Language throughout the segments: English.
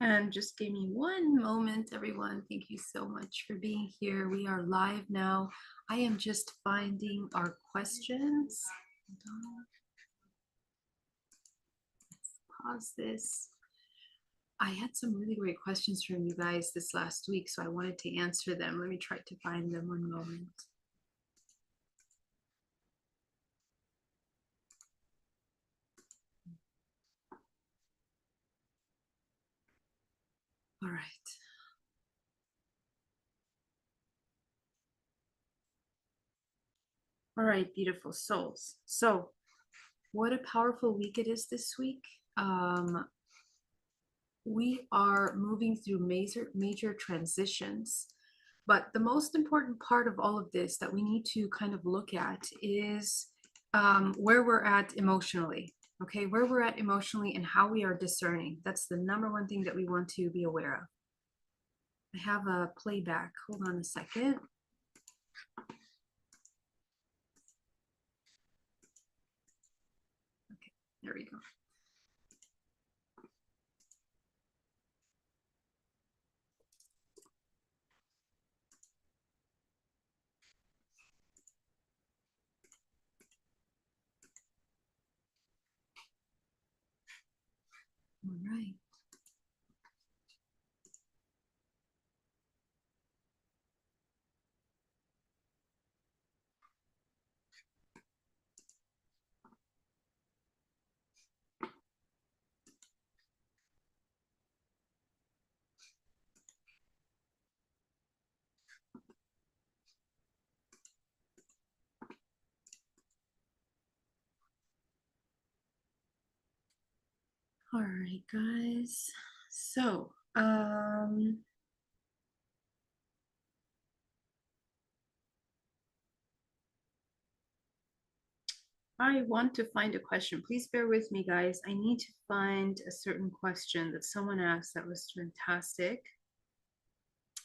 And just give me one moment, everyone. Thank you so much for being here. We are live now. I am just finding our questions. Hold on. Let's pause this. I had some really great questions from you guys this last week, so I wanted to answer them. Let me try to find them one moment. All right. All right, beautiful souls. So, what a powerful week it is this week. We are moving through major transitions. But the most important part of all of this that we need to kind of look at is where we're at emotionally. Okay, where we're at emotionally and how we are discerning. That's the number one thing that we want to be aware of. I have a playback. Hold on a second. Okay, there we go. All right. All right, guys. So, I want to find a question. Please bear with me, guys. I need to find a certain question that someone asked that was fantastic.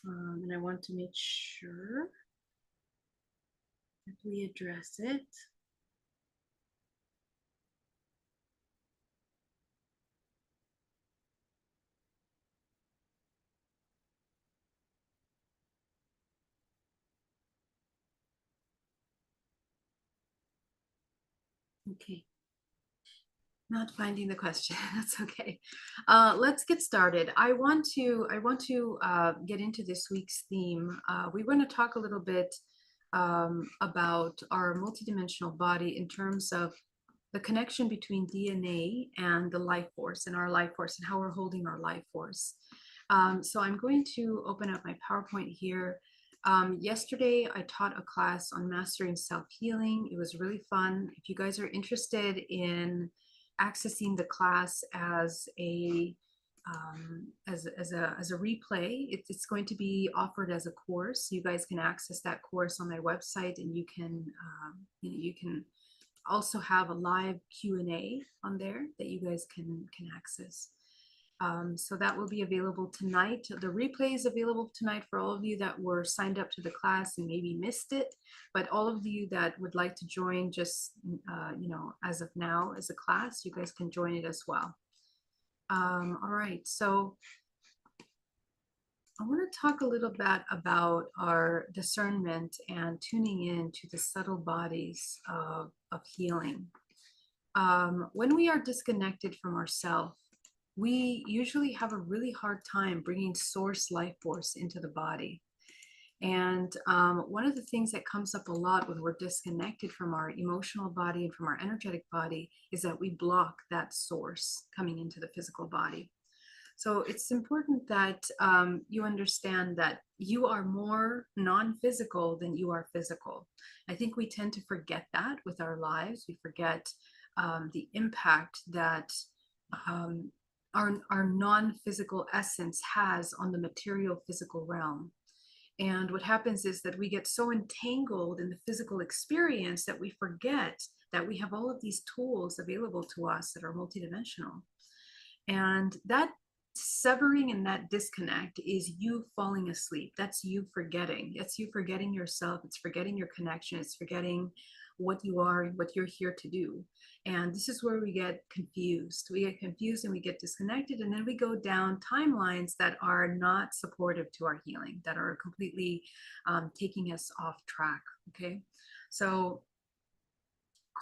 And I want to make sure that we address it. Okay. Not finding the question. That's okay. Let's get started. I want to get into this week's theme. We want to talk a little bit about our multidimensional body in terms of the connection between DNA and the life force and our life force and how we're holding our life force. So I'm going to open up my PowerPoint here. Yesterday, I taught a class on mastering self-healing. It was really fun. If you guys are interested in accessing the class as a replay, it's going to be offered as a course. You guys can access that course on my website, and you can you can also have a live Q&A on there that you guys can access. So that will be available tonight. The replay is available tonight for all of you that were signed up to the class and maybe missed it. But all of you that would like to join just, as of now as a class, you guys can join it as well. All right, so I want to talk a little bit about our discernment and tuning in to the subtle bodies of healing. When we are disconnected from ourselves, we usually have a really hard time bringing source life force into the body. And one of the things that comes up a lot when we're disconnected from our emotional body and from our energetic body is that we block that source coming into the physical body. So it's important that you understand that you are more non-physical than you are physical. I think we tend to forget that with our lives. We forget the impact that our non-physical essence has on the material physical realm. And what happens is that we get so entangled in the physical experience that we forget that we have all of these tools available to us that are multidimensional. And that severing and that disconnect is you falling asleep. That's you forgetting. It's you forgetting yourself. It's forgetting your connection. It's forgetting what you are and what you're here to do. And this is where we get confused. We get confused and we get disconnected, and then we go down timelines that are not supportive to our healing, that are completely taking us off track. Okay, so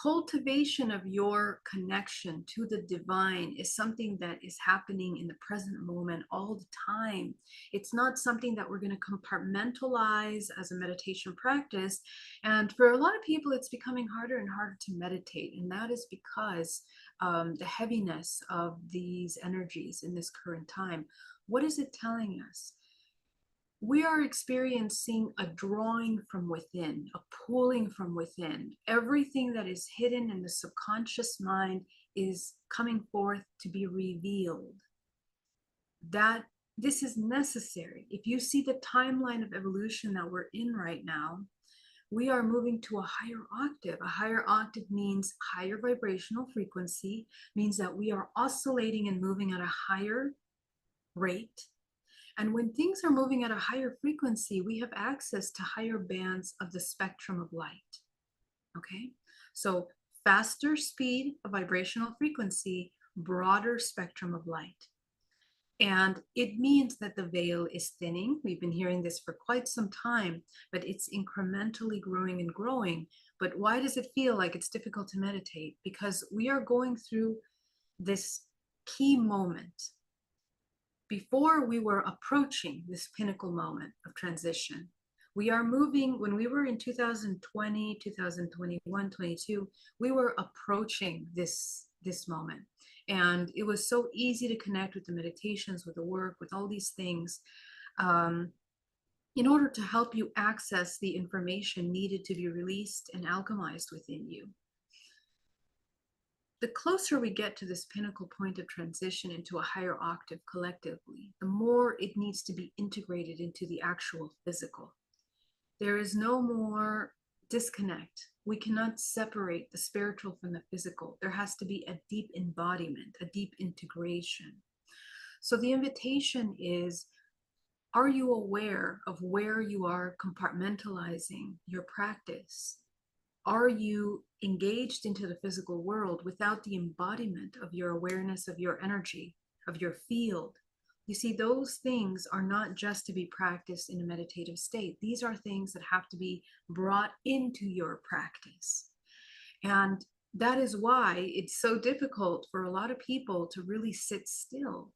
cultivation of your connection to the divine is something that is happening in the present moment all the time. It's not something that we're going to compartmentalize as a meditation practice. And for a lot of people, it's becoming harder and harder to meditate. And that is because the heaviness of these energies in this current time. What is it telling us? We are experiencing a drawing from within, a pulling from within. Everything that is hidden in the subconscious mind is coming forth to be revealed. That this is necessary. If you see the timeline of evolution that we're in right now, we are moving to a higher octave. A higher octave means higher vibrational frequency, means that we are oscillating and moving at a higher rate. And when things are moving at a higher frequency, we have access to higher bands of the spectrum of light. Okay, so faster speed of vibrational frequency, broader spectrum of light. And it means that the veil is thinning. We've been hearing this for quite some time, but it's incrementally growing and growing. But why does it feel like it's difficult to meditate? Because we are going through this key moment. Before we were approaching this pinnacle moment of transition, we are moving. When we were in 2020, 2021, 22, we were approaching this moment. And it was so easy to connect with the meditations, with the work, with all these things, in order to help you access the information needed to be released and alchemized within you. The closer we get to this pinnacle point of transition into a higher octave collectively, the more it needs to be integrated into the actual physical. There is no more disconnect. We cannot separate the spiritual from the physical. There has to be a deep embodiment, a deep integration. So the invitation is, are you aware of where you are compartmentalizing your practice? Are you engaged into the physical world without the embodiment of your awareness of your energy, of your field? You see, those things are not just to be practiced in a meditative state. These are things that have to be brought into your practice. And that is why it's so difficult for a lot of people to really sit still.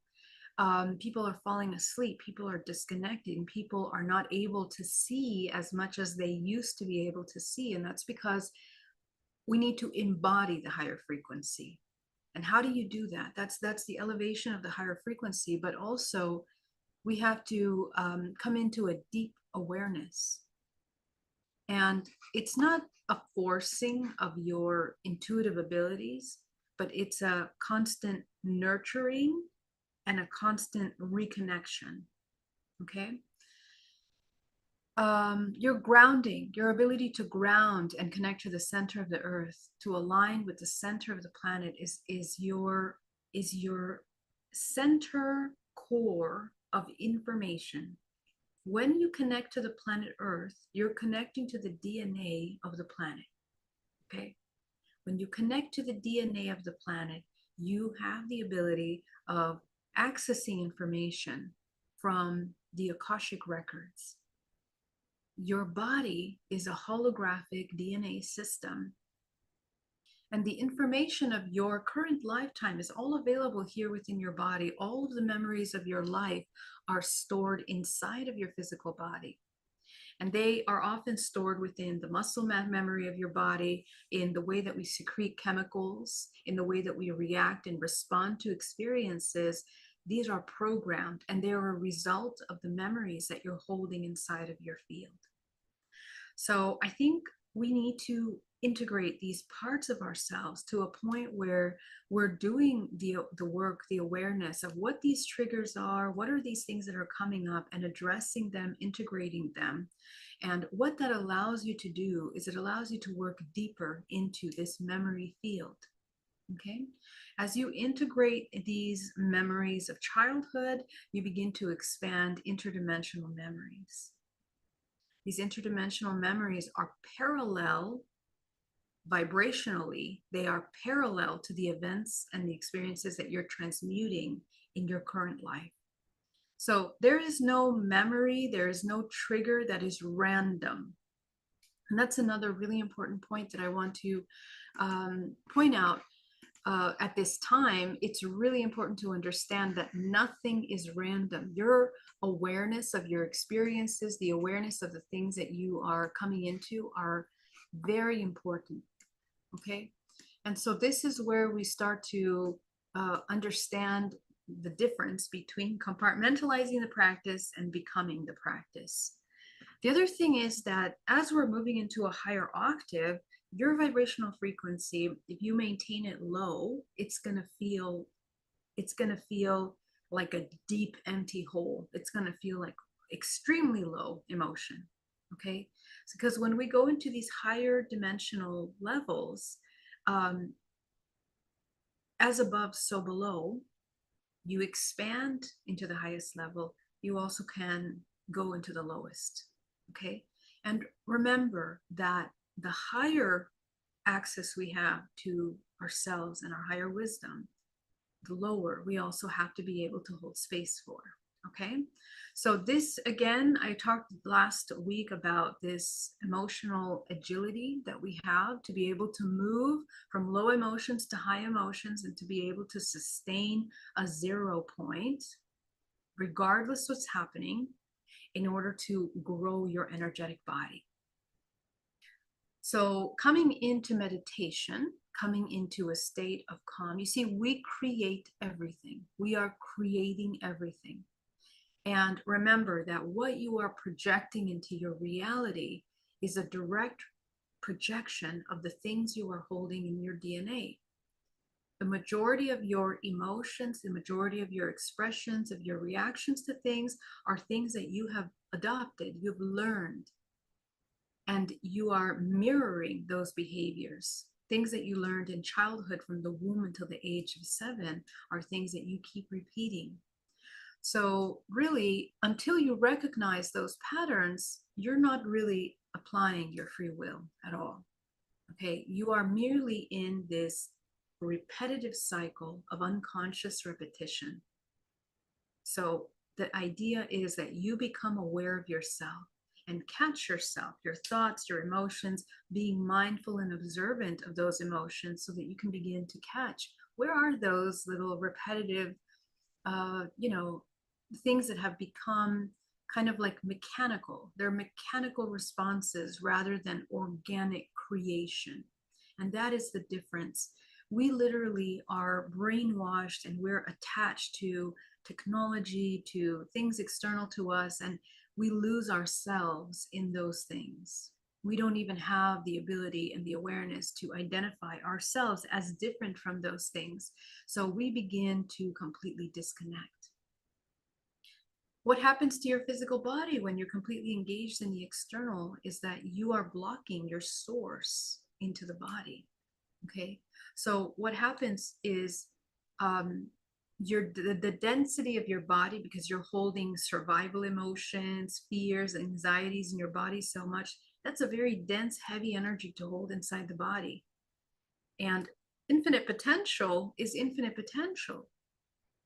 People are falling asleep, people are disconnecting, people are not able to see as much as they used to be able to see. And that's because we need to embody the higher frequency. And how do you do that? That's the elevation of the higher frequency, but also we have to come into a deep awareness. And it's not a forcing of your intuitive abilities, but it's a constant nurturing and a constant reconnection. Okay. Your grounding, your ability to ground and connect to the center of the earth, to align with the center of the planet is your center core of information. When you connect to the planet Earth, you're connecting to the DNA of the planet. Okay. When you connect to the DNA of the planet, you have the ability of accessing information from the Akashic records. Your body is a holographic DNA system. And the information of your current lifetime is all available here within your body. All of the memories of your life are stored inside of your physical body. And they are often stored within the muscle memory of your body, in the way that we secrete chemicals, in the way that we react and respond to experiences. These are programmed, and they're a result of the memories that you're holding inside of your field. So I think we need to integrate these parts of ourselves to a point where we're doing the work, the awareness of what these triggers are, what are these things that are coming up, and addressing them, integrating them. And what that allows you to do is it allows you to work deeper into this memory field. Okay. As you integrate these memories of childhood, you begin to expand interdimensional memories. These interdimensional memories are parallel vibrationally, they are parallel to the events and the experiences that you're transmuting in your current life. So there is no memory, there is no trigger that is random. And that's another really important point that I want to point out. At this time, it's really important to understand that nothing is random. Your awareness of your experiences, the awareness of the things that you are coming into are very important. Okay. And so this is where we start to understand the difference between compartmentalizing the practice and becoming the practice. The other thing is that as we're moving into a higher octave, your vibrational frequency, if you maintain it low, it's going to feel like a deep empty hole. It's going to feel like extremely low emotion. Okay, because when we go into these higher dimensional levels, as above so below, you expand into the highest level, you also can go into the lowest. Okay, and remember that the higher access we have to ourselves and our higher wisdom, the lower we also have to be able to hold space for. Okay, so this, again, I talked last week about this emotional agility that we have to be able to move from low emotions to high emotions and to be able to sustain a 0 point regardless what's happening in order to grow your energetic body. So coming into meditation, coming into a state of calm, you see, we create everything. We are creating everything. And remember that what you are projecting into your reality is a direct projection of the things you are holding in your DNA. The majority of your emotions, the majority of your expressions, of your reactions to things are things that you have adopted, you've learned. And you are mirroring those behaviors. Things that you learned in childhood from the womb until the age of 7 are things that you keep repeating. So really, until you recognize those patterns, you're not really applying your free will at all. Okay, you are merely in this repetitive cycle of unconscious repetition. So the idea is that you become aware of yourself and catch yourself, your thoughts, your emotions, being mindful and observant of those emotions so that you can begin to catch where are those little repetitive, things that have become kind of like mechanical. They're mechanical responses rather than organic creation. And that is the difference. We literally are brainwashed and we're attached to technology, to things external to us, and we lose ourselves in those things. We don't even have the ability and the awareness to identify ourselves as different from those things. So we begin to completely disconnect. What happens to your physical body when you're completely engaged in the external is that you are blocking your source into the body. Okay, so what happens is the density of your body, because you're holding survival emotions, fears, anxieties in your body so much, that's a very dense, heavy energy to hold inside the body. And infinite potential is infinite potential.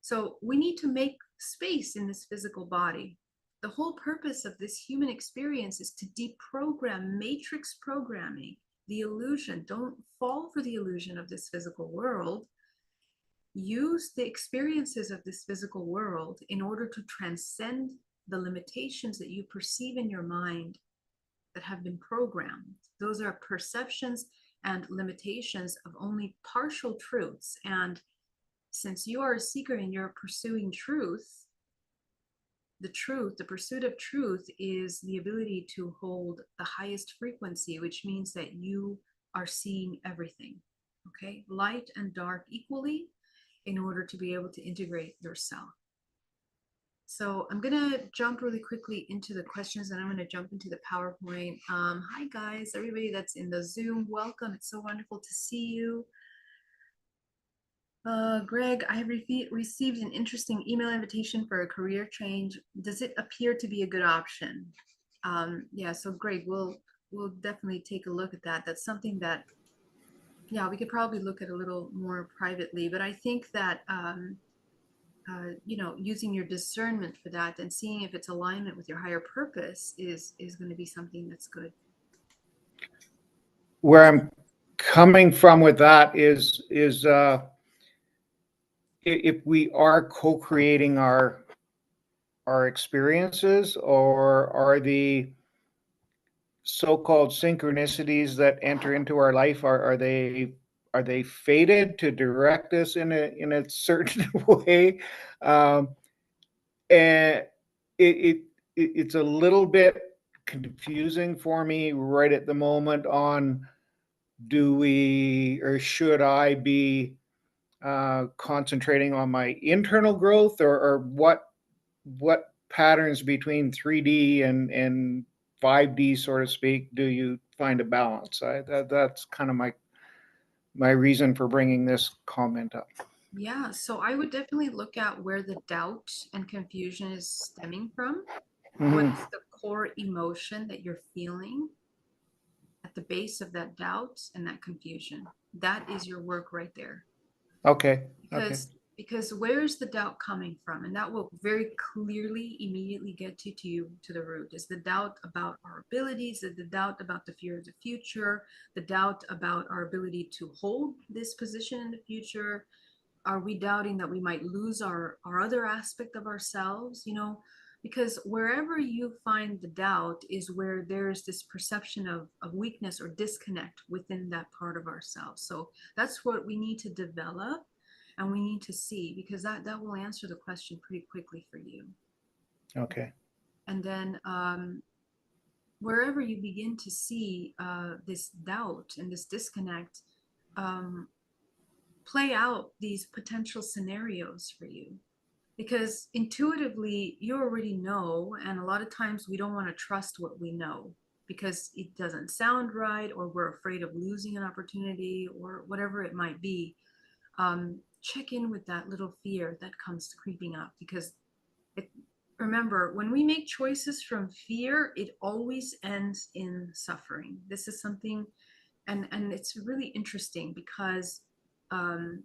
So we need to make space in this physical body. The whole purpose of this human experience is to deprogram matrix programming, the illusion. Don't fall for the illusion of this physical world. Use the experiences of this physical world in order to transcend the limitations that you perceive in your mind that have been programmed. Those are perceptions and limitations of only partial truths. And since you are a seeker and you're pursuing truth, the pursuit of truth is the ability to hold the highest frequency, which means that you are seeing everything, okay? Light and dark equally in order to be able to integrate yourself. So I'm going to jump really quickly into the questions and I'm going to jump into the PowerPoint. Hi guys, everybody that's in the Zoom, welcome. It's so wonderful to see you. Greg, I received an interesting email invitation for a career change. Does it appear to be a good option? Yeah, so Greg, we'll definitely take a look at that. That's something that Yeah, we could probably look at a little more privately, but I think that using your discernment for that and seeing if it's alignment with your higher purpose is going to be something that's good. Where I'm coming from with that is if we are co-creating our experiences, or are the so-called synchronicities that enter into our life, are they fated to direct us in a certain way? Um, and it's a little bit confusing for me right at the moment on, do we or should I be concentrating on my internal growth, or what patterns between 3D and 5D, so to speak, do you find a balance? That's kind of my reason for bringing this comment up. Yeah, so I would definitely look at where the doubt and confusion is stemming from. Mm-hmm. What's the core emotion that you're feeling at the base of that doubt and that confusion? That is your work right there. Okay. Okay. Because where's the doubt coming from? And that will very clearly immediately get you to the root. Is the doubt about our abilities, is the doubt about the fear of the future, the doubt about our ability to hold this position in the future? Are we doubting that we might lose our other aspect of ourselves? Because wherever you find the doubt is where there's this perception of weakness or disconnect within that part of ourselves. So that's what we need to develop and we need to see, because that will answer the question pretty quickly for you. Okay. And then wherever you begin to see this doubt and this disconnect, um, play out these potential scenarios for you, because intuitively you already know, and a lot of times we don't want to trust what we know because it doesn't sound right, or we're afraid of losing an opportunity, or whatever it might be. Check in with that little fear that comes creeping up, because it, remember, when we make choices from fear, it always ends in suffering. This is something, and it's really interesting because um,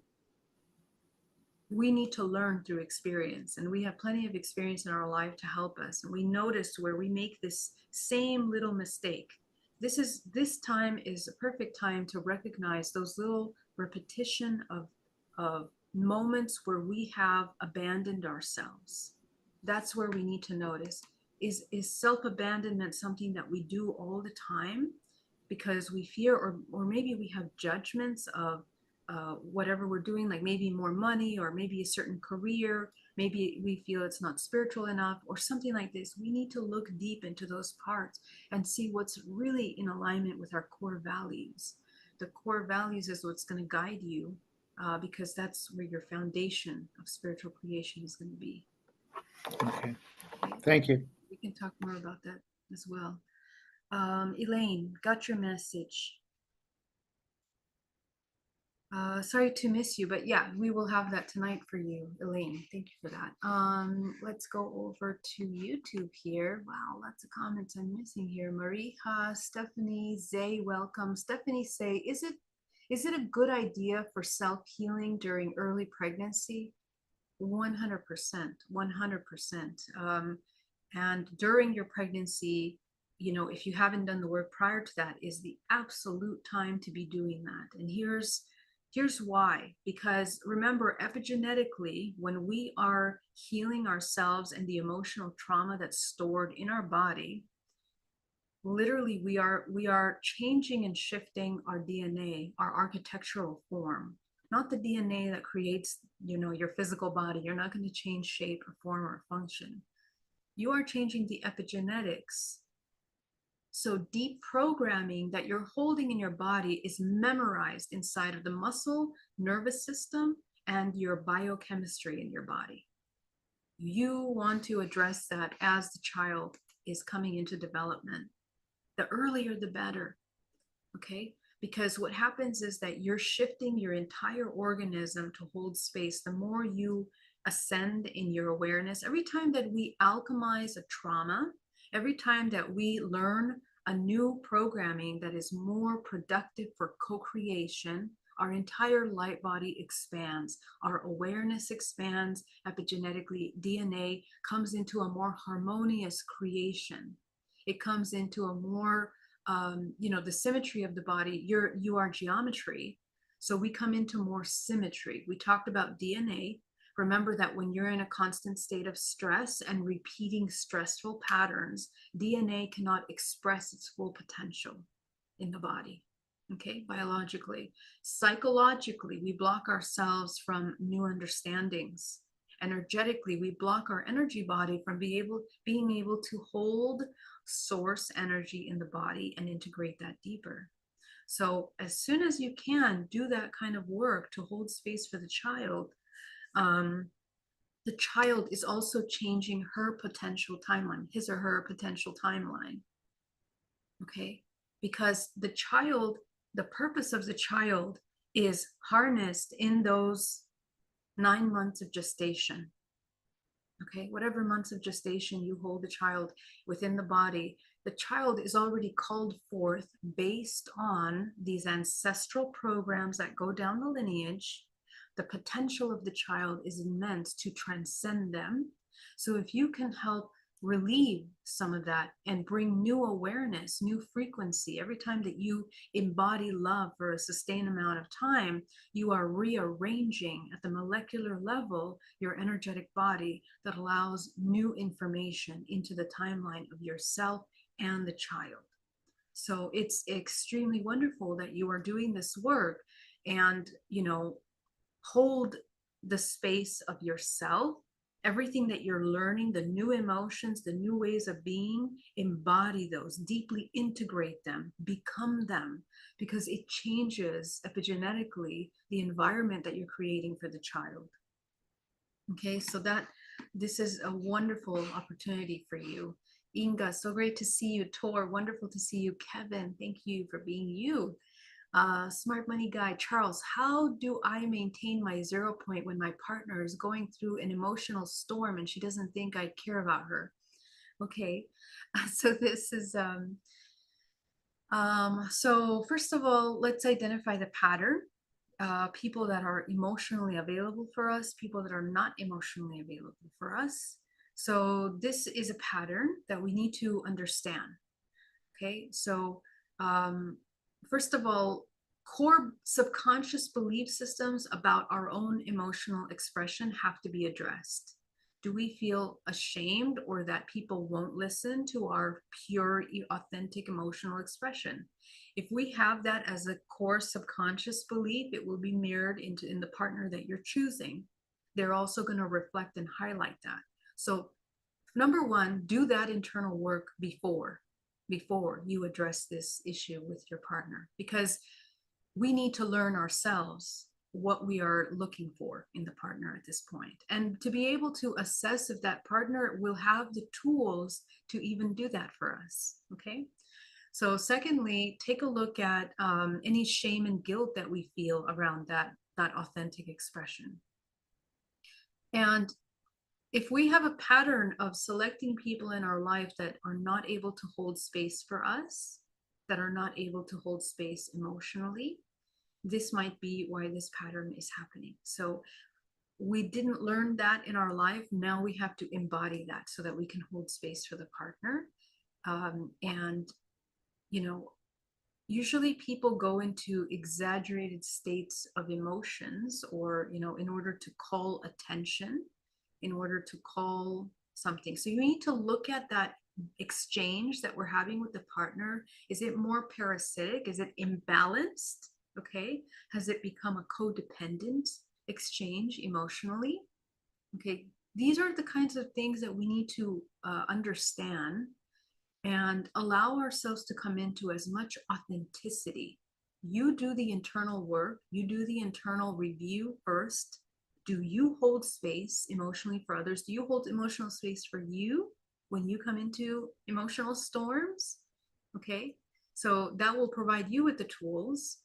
we need to learn through experience, and we have plenty of experience in our life to help us, and we notice where we make this same little mistake. This time is a perfect time to recognize those little repetition of moments where we have abandoned ourselves. That's where we need to notice, is self-abandonment something that we do all the time because we fear, or maybe we have judgments of whatever we're doing, like maybe more money, or maybe a certain career, maybe we feel it's not spiritual enough, or something like this. We need to look deep into those parts and see what's really in alignment with our core values. The core values is what's going to guide you, because that's where your foundation of spiritual creation is going to be. Okay. Okay, Thank you. we can talk more about that as well. Elaine, got your message. Sorry to miss you, but yeah, we will have that tonight for you, Elaine. Thank you for that. Let's go over to YouTube here. Wow, lots of comments I'm missing here. Marija, Stephanie, Zay, welcome. Stephanie say, is it a good idea for self-healing during early pregnancy? 100%, 100%. And during your pregnancy, if you haven't done the work prior to that, is the absolute time to be doing that. And here's why. Because remember, epigenetically, when we are healing ourselves and the emotional trauma that's stored in our body, literally we are changing and shifting our DNA, our architectural form, not the DNA that creates your physical body. You're not going to change shape or form or function. You are changing the epigenetics. So deep programming that you're holding in your body is memorized inside of the muscle, nervous system, and your biochemistry in your body. You want to address that as the child is coming into development. The earlier, the better. Okay? Because what happens is that you're shifting your entire organism to hold space. The more you ascend in your awareness, every time that we alchemize a trauma, every time that we learn a new programming that is more productive for co-creation. Our entire light body expands, our awareness expands epigenetically. DNA comes into a more harmonious creation. It comes into a more, the symmetry of the body. You are geometry. So we come into more symmetry. We talked about DNA. Remember that when you're in a constant state of stress and repeating stressful patterns, DNA cannot express its full potential in the body. Okay, biologically. Psychologically, we block ourselves from new understandings. Energetically, we block our energy body from being able to hold source energy in the body and integrate that deeper. So as soon as you can do that kind of work to hold space for the child is also changing her potential timeline, his or her potential timeline. Okay, because the purpose of the child is harnessed in those 9 months of gestation. Okay, whatever months of gestation you hold the child within the body, the child is already called forth based on these ancestral programs that go down the lineage. The potential of the child is immense to transcend them. So if you can help relieve some of that and bring new awareness, new frequency, every time that you embody love for a sustained amount of time, you are rearranging at the molecular level your energetic body that allows new information into the timeline of yourself and the child. So it's extremely wonderful that you are doing this work and, hold the space of yourself, everything that you're learning, the new emotions, the new ways of being, embody those, deeply integrate them, become them, because it changes epigenetically the environment that you're creating for the child. Okay, so this is a wonderful opportunity for you. Inga, so great to see you. Tor, wonderful to see you. Kevin, thank you for being you. Smart money guy, Charles, how do I maintain my 0 point when my partner is going through an emotional storm and she doesn't think I care about her? Okay, so this is, so first of all, let's identify the pattern. People that are emotionally available for us, people that are not emotionally available for us. So this is a pattern that we need to understand. Okay, so first of all, core subconscious belief systems about our own emotional expression have to be addressed. Do we feel ashamed or that people won't listen to our pure, authentic emotional expression? If we have that as a core subconscious belief, it will be mirrored in the partner that you're choosing. They're also going to reflect and highlight that. So number one, do that internal work before you address this issue with your partner, because we need to learn ourselves what we are looking for in the partner at this point, and to be able to assess if that partner will have the tools to even do that for us. Okay, so secondly, take a look at any shame and guilt that we feel around that authentic expression. And if we have a pattern of selecting people in our life that are not able to hold space for us, that are not able to hold space emotionally, this might be why this pattern is happening. So we didn't learn that in our life. Now we have to embody that so that we can hold space for the partner. And, usually people go into exaggerated states of emotions or, in order to call attention, in order to call something. So you need to look at that exchange that we're having with the partner. Is it more parasitic? Is it imbalanced? Okay. Has it become a codependent exchange emotionally? Okay. These are the kinds of things that we need to understand and allow ourselves to come into as much authenticity. You do the internal work, you do the internal review first. Do you hold space emotionally for others? Do you hold emotional space for you when you come into emotional storms? Okay, so that will provide you with the tools.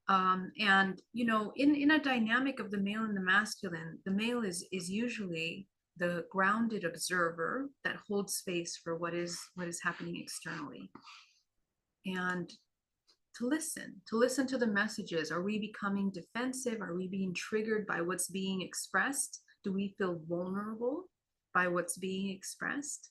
And in a dynamic of the male and the masculine, the male is usually the grounded observer that holds space for what is happening externally. and to listen to the messages. Are we becoming defensive? Are we being triggered by what's being expressed? Do we feel vulnerable by what's being expressed?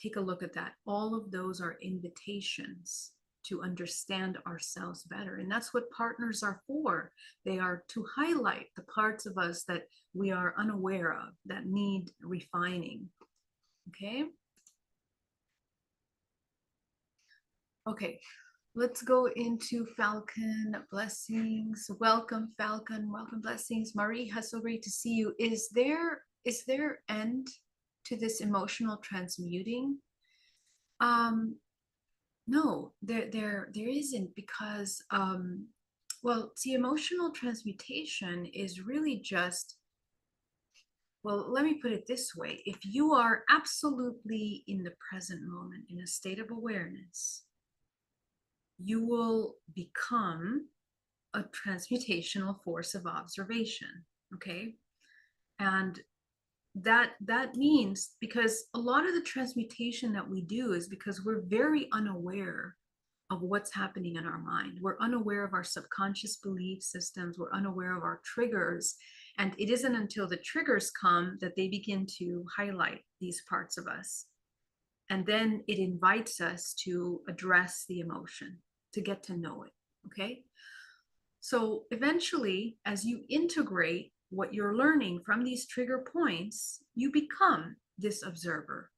Take a look at that. All of those are invitations to understand ourselves better. And that's what partners are for. They are to highlight the parts of us that we are unaware of, that need refining. Okay? Okay, let's go into Falcon. Blessings. Welcome, Falcon. Welcome, blessings. Maria, so great to see you. Is there end to this emotional transmuting? No, there isn't, because well, see, emotional transmutation is really just, well, let me put it this way. If you are absolutely in the present moment, in a state of awareness, you will become a transmutational force of observation. Okay. And that means, because a lot of the transmutation that we do is because we're very unaware of what's happening in our mind. We're unaware of our subconscious belief systems. We're unaware of our triggers. And it isn't until the triggers come that they begin to highlight these parts of us. And then it invites us to address the emotion, to get to know it. Okay. So eventually, as you integrate what you're learning from these trigger points, you become this observer.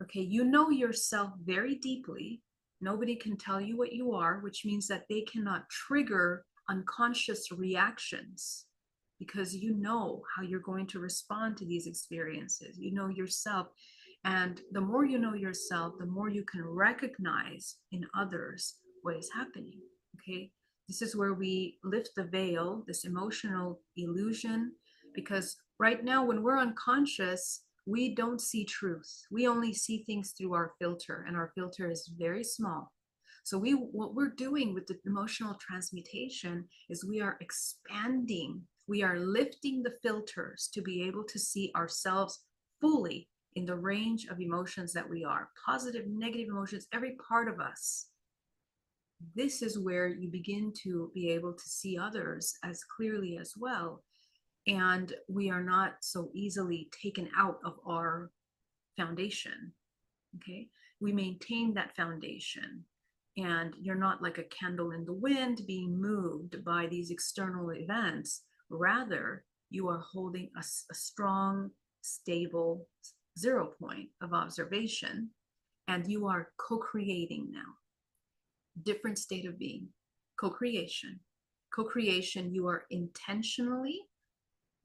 Okay. You know yourself very deeply. Nobody can tell you what you are, which means that they cannot trigger unconscious reactions, because you know how you're going to respond to these experiences. You know yourself. And the more you know yourself, the more you can recognize in others what is happening. Okay. This is where we lift the veil, this emotional illusion, because right now, when we're unconscious, we don't see truth. We only see things through our filter, and our filter is very small. So what we're doing with the emotional transmutation is we are expanding, we are lifting the filters to be able to see ourselves fully in the range of emotions that we are, positive, negative emotions, every part of us. This is where you begin to be able to see others as clearly as well. And we are not so easily taken out of our foundation. Okay. We maintain that foundation, and you're not like a candle in the wind being moved by these external events. Rather, you are holding a strong, stable 0 point of observation, and you are co-creating now. Different state of being, co-creation. Co-creation, you are intentionally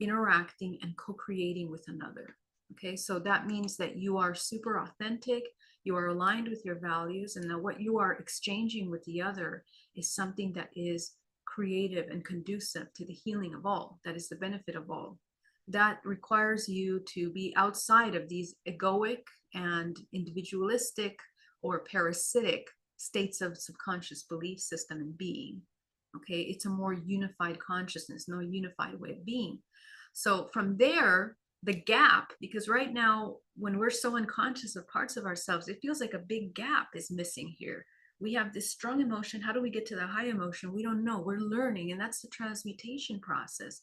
interacting and co-creating with another. Okay, so that means that you are super authentic, you are aligned with your values, and that what you are exchanging with the other is something that is creative and conducive to the healing of all, that is the benefit of all. That requires you to be outside of these egoic and individualistic or parasitic states of subconscious belief system and being. Okay, it's a more unified consciousness, no unified way of being. So from there, the gap, because right now, when we're so unconscious of parts of ourselves, it feels like a big gap is missing here. We have this strong emotion. How do we get to the high emotion? We don't know. We're learning, and that's the transmutation process.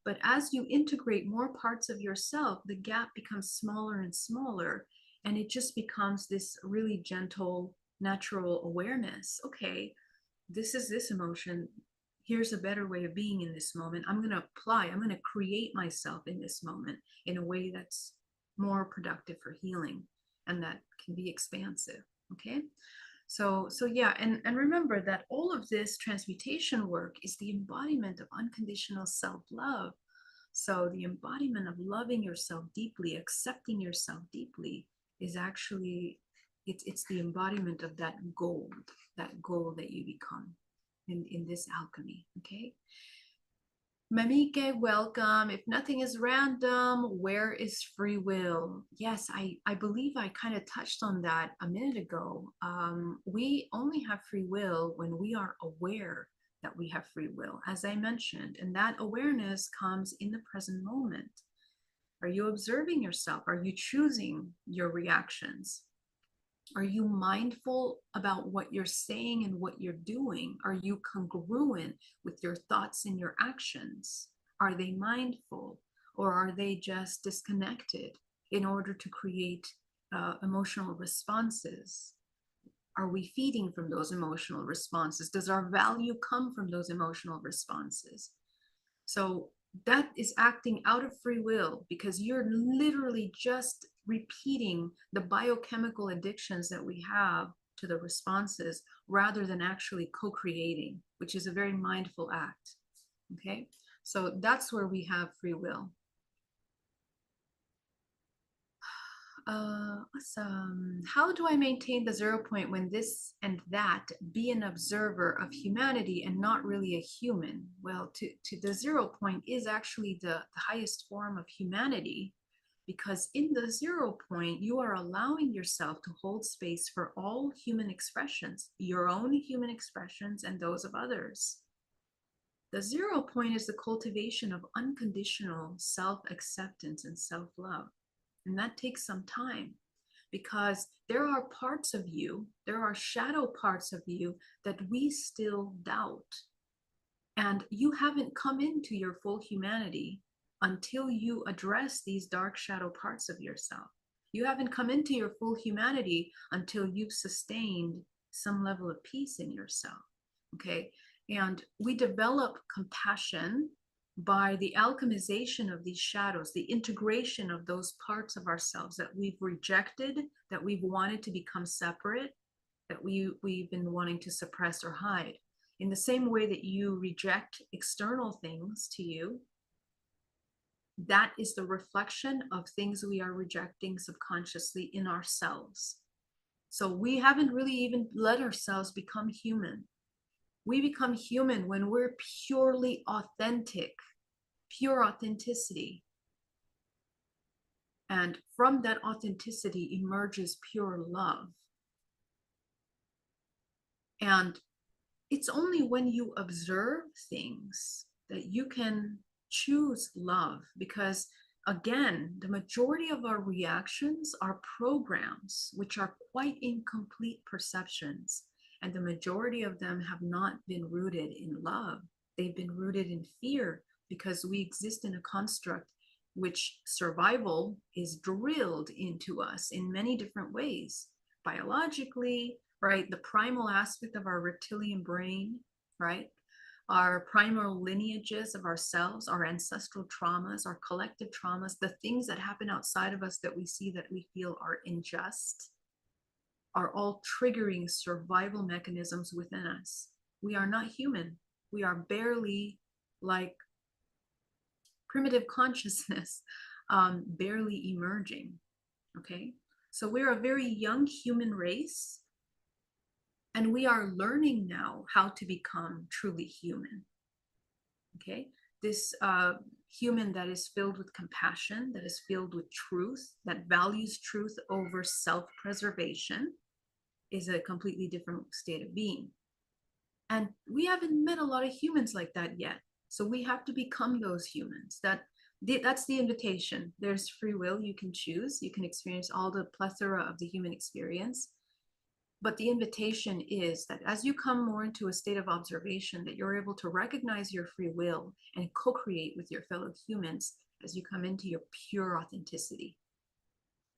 But as you integrate more parts of yourself, the gap becomes smaller and smaller, and it just becomes this really gentle, natural awareness. Okay, this is this emotion. Here's a better way of being in this moment. I'm going to apply, I'm going to create myself in this moment in a way that's more productive for healing and that can be expansive. Okay. So yeah, and remember that all of this transmutation work is the embodiment of unconditional self-love. So the embodiment of loving yourself deeply, accepting yourself deeply, is actually it's the embodiment of that gold that you become in this alchemy. Okay. Mamike, welcome. If nothing is random, where is free will? Yes, I believe I kind of touched on that a minute ago. We only have free will when we are aware that we have free will, as I mentioned, and that awareness comes in the present moment. Are you observing yourself? Are you choosing your reactions? Are you mindful about what you're saying and what you're doing? Are you congruent with your thoughts and your actions? Are they mindful, or are they just disconnected in order to create emotional responses? Are we feeding from those emotional responses? Does our value come from those emotional responses? So that is acting out of free will, because you're literally just repeating the biochemical addictions that we have to the responses rather than actually co-creating, which is a very mindful act. Okay, so that's where we have free will. Awesome. How do I maintain the 0 point when this and that be an observer of humanity and not really a human? Well, to the 0 point is actually the highest form of humanity, because in the 0 point, you are allowing yourself to hold space for all human expressions, your own human expressions and those of others. The 0 point is the cultivation of unconditional self-acceptance and self-love. And that takes some time, because there are parts of you, there are shadow parts of you that we still doubt. And you haven't come into your full humanity until you address these dark shadow parts of yourself. You haven't come into your full humanity until you've sustained some level of peace in yourself. Okay. And we develop compassion by the alchemization of these shadows, the integration of those parts of ourselves that we've rejected, that we've wanted to become separate, that we've been wanting to suppress or hide. In the same way that you reject external things to you, that is the reflection of things we are rejecting subconsciously in ourselves. So we haven't really even let ourselves become human. We become human when we're purely authentic, pure authenticity. And from that authenticity emerges pure love. And it's only when you observe things that you can choose love, because again, the majority of our reactions are programs, which are quite incomplete perceptions. And the majority of them have not been rooted in love. They've been rooted in fear, because we exist in a construct which survival is drilled into us in many different ways, biologically, right? The primal aspect of our reptilian brain, right? Our primal lineages of ourselves, our ancestral traumas, our collective traumas, the things that happen outside of us that we see that we feel are unjust, are all triggering survival mechanisms within us. We are not human. We are barely like primitive consciousness, barely emerging. Okay, so we're a very young human race, and we are learning now how to become truly human. Okay, this human that is filled with compassion, that is filled with truth, that values truth over self-preservation, is a completely different state of being. And we haven't met a lot of humans like that yet. So we have to become those humans. That's the invitation. There's free will. You can choose. You can experience all the plethora of the human experience. But the invitation is that as you come more into a state of observation, that you're able to recognize your free will and co-create with your fellow humans as you come into your pure authenticity.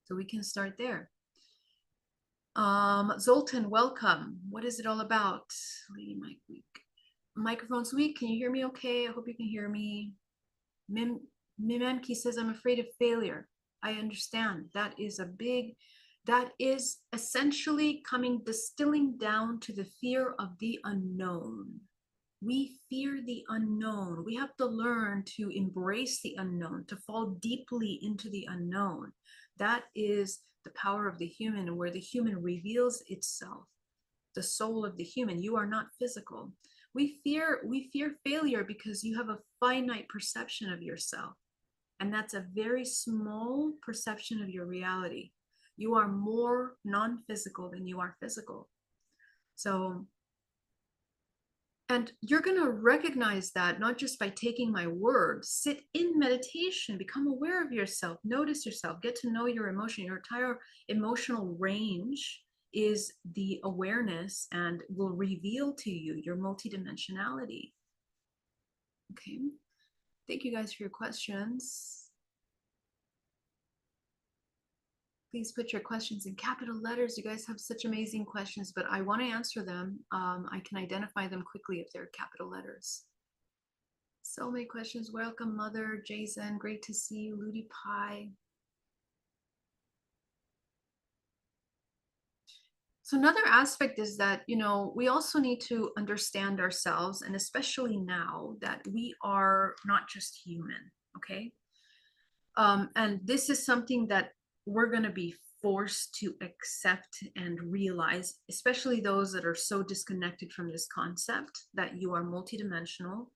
So we can start there. Zoltan, welcome. What is it all about? Lady Mike Week. Microphone's weak. Can you hear me okay? I hope you can hear me. Mimemki says, I'm afraid of failure. I understand. That is essentially distilling down to the fear of the unknown. We fear the unknown. We have to learn to embrace the unknown, to fall deeply into the unknown. That is the power of the human, where the human reveals itself, the soul of the human. You are not physical. We fear failure because you have a finite perception of yourself. And that's a very small perception of your reality. You are more non-physical than you are physical. So, and you're going to recognize that not just by taking my word. Sit in meditation, become aware of yourself, notice yourself, get to know your emotion, your entire emotional range is the awareness and will reveal to you your multidimensionality. Okay. Thank you guys for your questions. Please put your questions in capital letters. You guys have such amazing questions, but I want to answer them. I can identify them quickly if they're capital letters. So many questions. Welcome, Mother, Jason. Great to see you, Ludi Pie. So another aspect is that, you know, we also need to understand ourselves, and especially now that we are not just human, okay? And this is something that we're going to be forced to accept and realize, especially those that are so disconnected from this concept that you are multidimensional.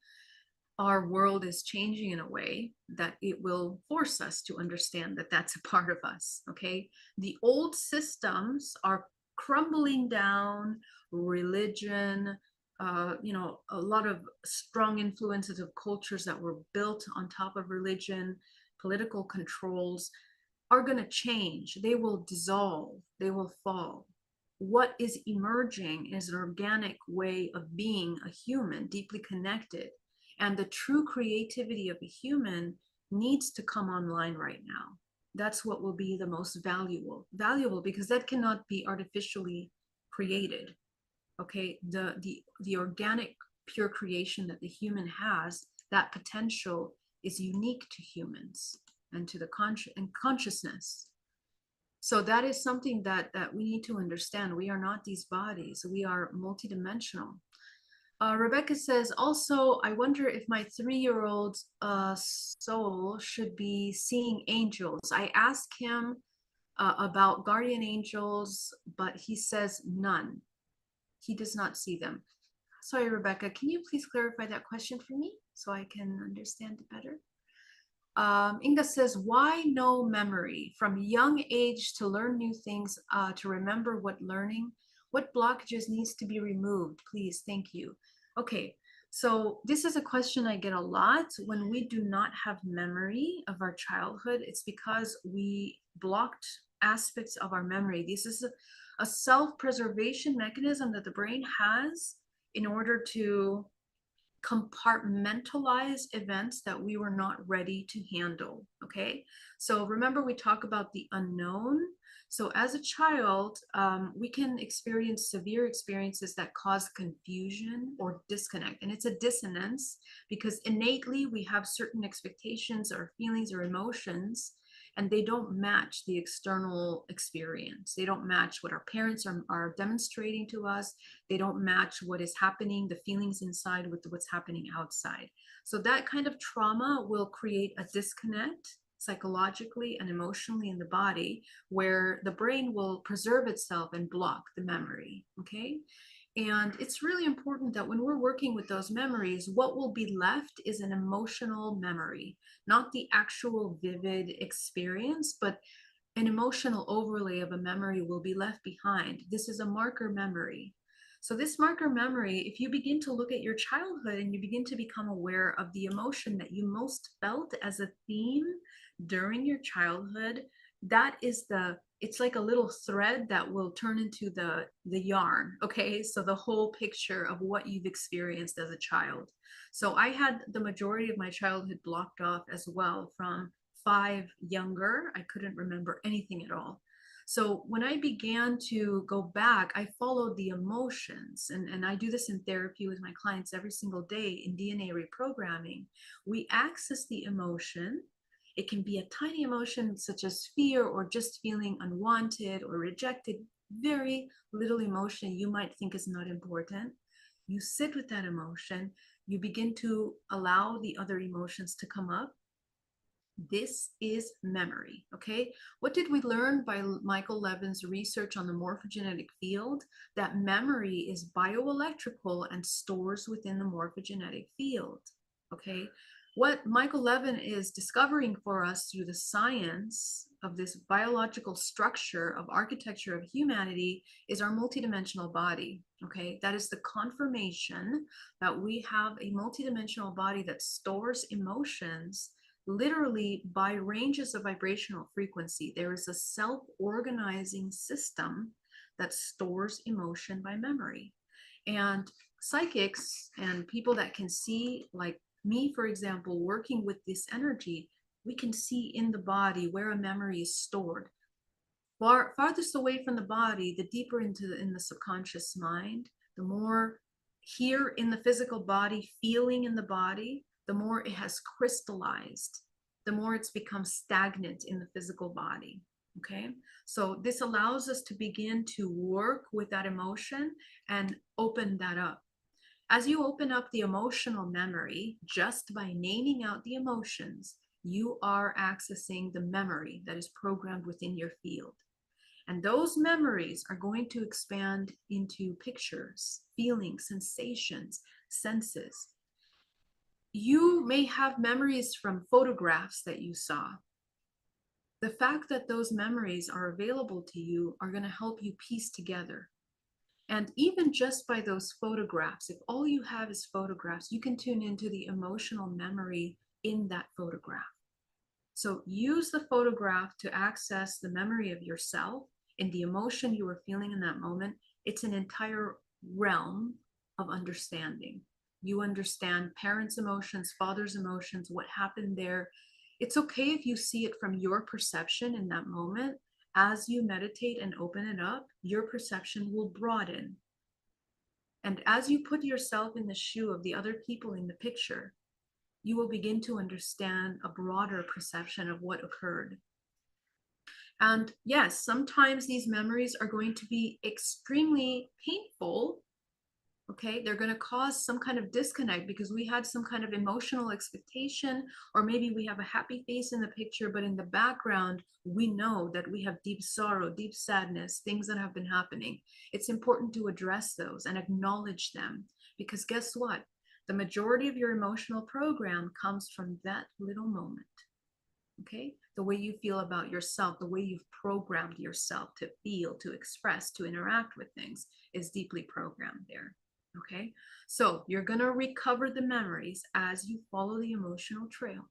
Our world is changing in a way that it will force us to understand that that's a part of us, okay? The old systems are crumbling down. Religion, you know, a lot of strong influences of cultures that were built on top of religion, political controls are going to change. They will dissolve, they will fall. What is emerging is an organic way of being a human, deeply connected. And the true creativity of a human needs to come online right now. That's what will be the most valuable because that cannot be artificially created. Okay, the organic pure creation that the human has, that potential is unique to humans and to the consciousness. So that is something that we need to understand. We are not these bodies. We are multidimensional. Rebecca says, also, I wonder if my 3-year-old soul should be seeing angels. I asked him about guardian angels, but he says none. He does not see them. Sorry, Rebecca, can you please clarify that question for me so I can understand it better? Inga says, why no memory? From young age to learn new things, to remember what learning, what blockages needs to be removed, please, thank you. Okay, so this is a question I get a lot. When we do not have memory of our childhood, it's because we blocked aspects of our memory. This is a self-preservation mechanism that the brain has in order to compartmentalize events that we were not ready to handle. Okay, so remember, we talk about the unknown. So as a child, we can experience severe experiences that cause confusion or disconnect, and it's a dissonance because innately we have certain expectations or feelings or emotions, and they don't match the external experience. They don't match what our parents are demonstrating to us. They don't match what is happening, the feelings inside with what's happening outside. So that kind of trauma will create a disconnect psychologically and emotionally in the body, where the brain will preserve itself and block the memory, okay? And it's really important that when we're working with those memories, what will be left is an emotional memory, not the actual vivid experience, but an emotional overlay of a memory will be left behind. This is a marker memory. So this marker memory, if you begin to look at your childhood and you begin to become aware of the emotion that you most felt as a theme during your childhood, that is it's like a little thread that will turn into the yarn, okay? So the whole picture of what you've experienced as a child. So I had the majority of my childhood blocked off as well. From 5 younger, I couldn't remember anything at all. So when I began to go back, I followed the emotions, and I do this in therapy with my clients every single day in DNA reprogramming. We access the emotion. It can be a tiny emotion such as fear or just feeling unwanted or rejected, very little emotion you might think is not important. You sit with that emotion, you begin to allow the other emotions to come up. This is memory, okay? What did we learn by Michael Levin's research on the morphogenetic field? That memory is bioelectrical and stores within the morphogenetic field, okay? What Michael Levin is discovering for us through the science of this biological structure of architecture of humanity is our multidimensional body, okay? That is the confirmation that we have a multidimensional body that stores emotions literally by ranges of vibrational frequency. There is a self-organizing system that stores emotion by memory. And psychics and people that can see, like me, for example, working with this energy, we can see in the body where a memory is stored. Farthest away from the body, the deeper in the subconscious mind, the more here in the physical body, feeling in the body, the more it has crystallized, the more it's become stagnant in the physical body. Okay, so this allows us to begin to work with that emotion and open that up. As you open up the emotional memory, just by naming out the emotions, you are accessing the memory that is programmed within your field. And those memories are going to expand into pictures, feelings, sensations, senses. You may have memories from photographs that you saw. The fact that those memories are available to you are going to help you piece together. And even just by those photographs, if all you have is photographs, you can tune into the emotional memory in that photograph. So use the photograph to access the memory of yourself and the emotion you were feeling in that moment. It's an entire realm of understanding. You understand parents' emotions, father's emotions, what happened there. It's okay if you see it from your perception in that moment. As you meditate and open it up, your perception will broaden. And as you put yourself in the shoe of the other people in the picture, you will begin to understand a broader perception of what occurred. And yes, sometimes these memories are going to be extremely painful. Okay, they're going to cause some kind of disconnect because we had some kind of emotional expectation, or maybe we have a happy face in the picture, but in the background, we know that we have deep sorrow, deep sadness, things that have been happening. It's important to address those and acknowledge them, because guess what? The majority of your emotional program comes from that little moment. Okay, the way you feel about yourself, the way you've programmed yourself to feel, to express, to interact with things is deeply programmed there. Okay, so you're going to recover the memories as you follow the emotional trail.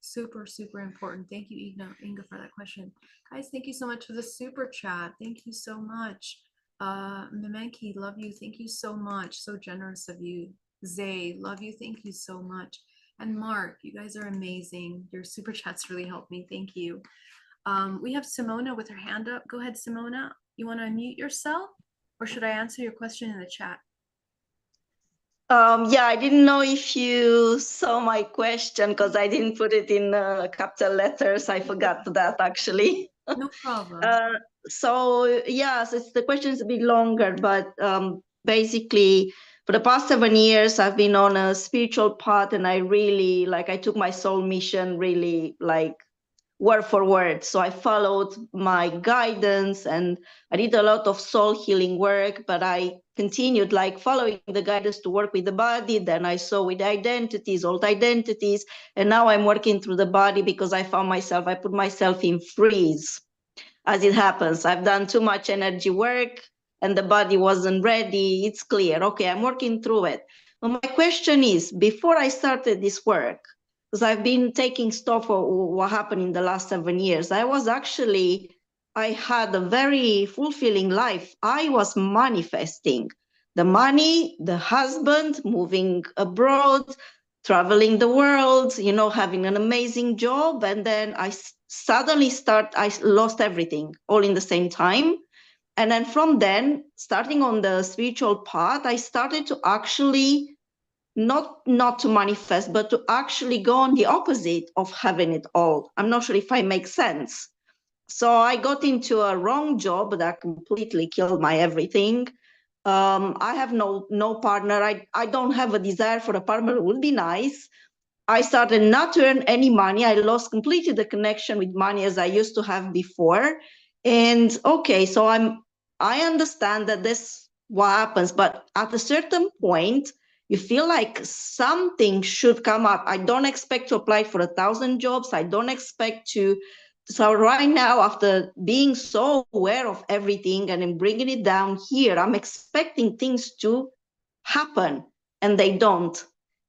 Super, super important. Thank you, Inga, for that question. Guys, thank you so much for the super chat. Thank you so much. Memenki, love you. Thank you so much. So generous of you. Zay, love you. Thank you so much. And Mark, you guys are amazing. Your super chats really helped me. Thank you. We have Simona with her hand up. Go ahead, Simona. You want to unmute yourself, or should I answer your question in the chat? Yeah, I didn't know if you saw my question because I didn't put it in capital letters. I forgot that actually. No problem. So yes, the question is a bit longer, but basically for the past 7 years, I've been on a spiritual path, and I really I took my soul mission really word for word. So I followed my guidance and I did a lot of soul healing work, but I continued following the guidance to work with the body. Then I saw with identities, old identities, and now I'm working through the body because I found myself, I put myself in freeze. As it happens, I've done too much energy work and the body wasn't ready. It's clear. Okay, I'm working through it. But my question is, before I started this work, because I've been taking stock of what happened in the last 7 years, I had a very fulfilling life. I was manifesting the money, the husband, moving abroad, traveling the world, having an amazing job. And then I lost everything all in the same time. And then from then, starting on the spiritual path, I started to actually not to manifest, but to actually go on the opposite of having it all. I'm not sure if I make sense. So I got into a wrong job that completely killed my everything. I have no partner. I don't have a desire for a partner. It would be nice. I started not to earn any money. I lost completely the connection with money as I used to have before. And okay, so I understand that this what happens, but at a certain point, you feel like something should come up. I don't expect to apply for 1,000 jobs. I don't expect to. So right now, after being so aware of everything and then bringing it down here, I'm expecting things to happen, and they don't.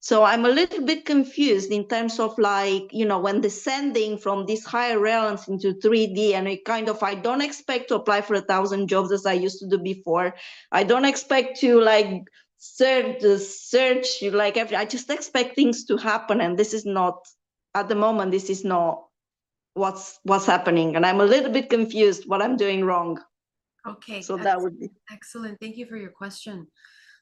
So I'm a little bit confused in terms of like, you know, when descending from these higher realms into 3D, and I don't expect to apply for 1,000 jobs as I used to do before. I don't expect to like search like I just expect things to happen, and this is not, at the moment, this is not what's happening, and I'm a little bit confused what I'm doing wrong. Okay, So that would be excellent. Thank you for your question.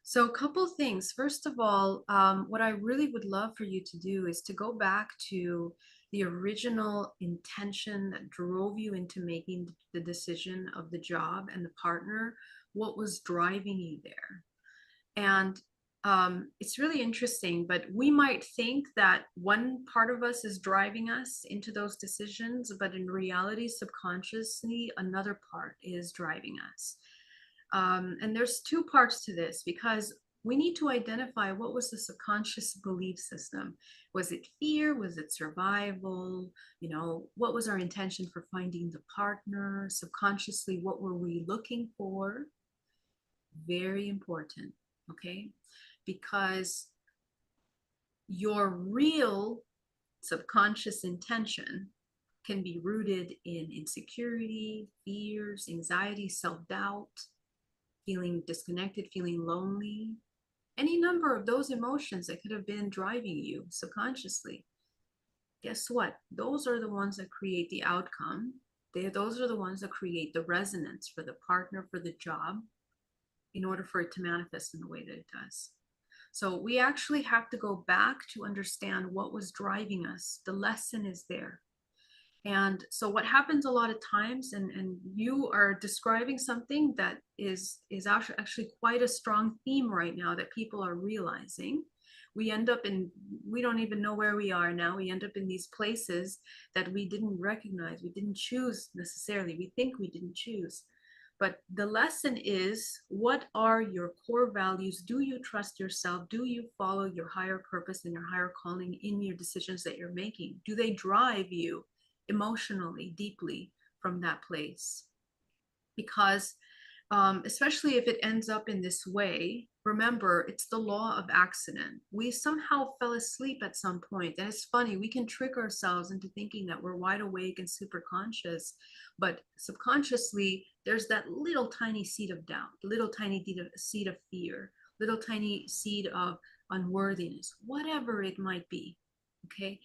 So a couple things. First of all, what I really would love for you to do is to go back to the original intention that drove you into making the decision of the job and the partner. What was driving you there? And it's really interesting, but we might think that one part of us is driving us into those decisions, but in reality, subconsciously, another part is driving us. And there's two parts to this, because we need to identify what was the subconscious belief system. Was it fear? Was it survival? You know, what was our intention for finding the partner? Subconsciously, what were we looking for? Very important, okay? Because your real subconscious intention can be rooted in insecurity, fears, anxiety, self-doubt, feeling disconnected, feeling lonely, any number of those emotions that could have been driving you subconsciously. Guess what? Those are the ones that create the outcome. Those are the ones that create the resonance for the partner, for the job, in order for it to manifest in the way that it does. So we actually have to go back to understand what was driving us. The lesson is there. And so what happens a lot of times, and you are describing something that is actually quite a strong theme right now that people are realizing. We end up in, we don't even know where we are now. We end up in these places that we didn't recognize, we didn't choose necessarily. We think we didn't choose. But the lesson is, what are your core values? Do you trust yourself? Do you follow your higher purpose and your higher calling in your decisions that you're making? Do they drive you emotionally, deeply from that place? Because especially if it ends up in this way, remember, it's the law of accident. We somehow fell asleep at some point. And it's funny, we can trick ourselves into thinking that we're wide awake and super conscious, but subconsciously, there's that little tiny seed of doubt, little tiny seed of fear, little tiny seed of unworthiness, whatever it might be. Okay.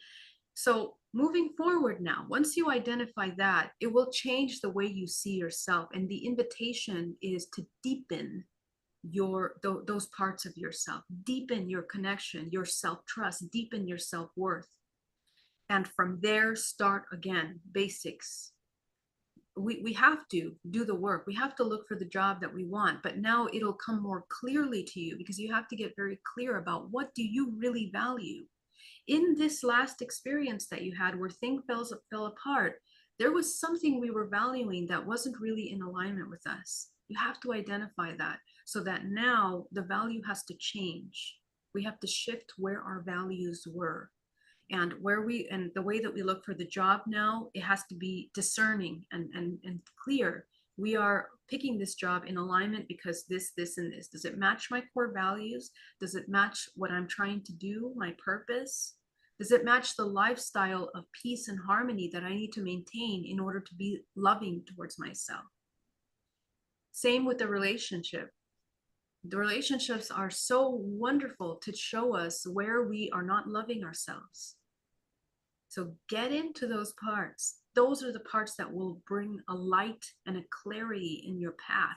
So moving forward now, once you identify that, it will change the way you see yourself. And the invitation is to deepen those parts of yourself, deepen your connection, your self-trust, deepen your self-worth. And from there, start again, basics. We have to do the work. We have to look for the job that we want, but now it'll come more clearly to you, because you have to get very clear about, what do you really value? In this last experience that you had where things fell apart, there was something we were valuing that wasn't really in alignment with us. You have to identify that, so that now the value has to change. We have to shift where our values were. And the way that we look for the job now, it has to be discerning and clear. We are picking this job in alignment because this, and this. Does it match my core values? Does it match what I'm trying to do, my purpose? Does it match the lifestyle of peace and harmony that I need to maintain in order to be loving towards myself? Same with the relationship. The relationships are so wonderful to show us where we are not loving ourselves. So get into those parts. Those are the parts that will bring a light and a clarity in your path,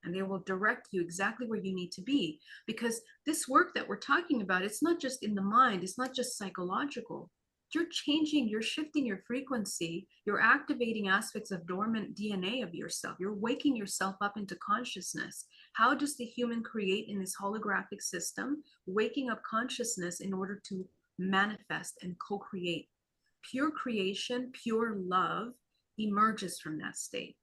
and they will direct you exactly where you need to be. Because this work that we're talking about, it's not just in the mind, it's not just psychological. You're changing, you're shifting your frequency, you're activating aspects of dormant DNA of yourself, you're waking yourself up into consciousness. How does the human create in this holographic system? Waking up consciousness in order to manifest and co-create. Pure creation, pure love emerges from that state.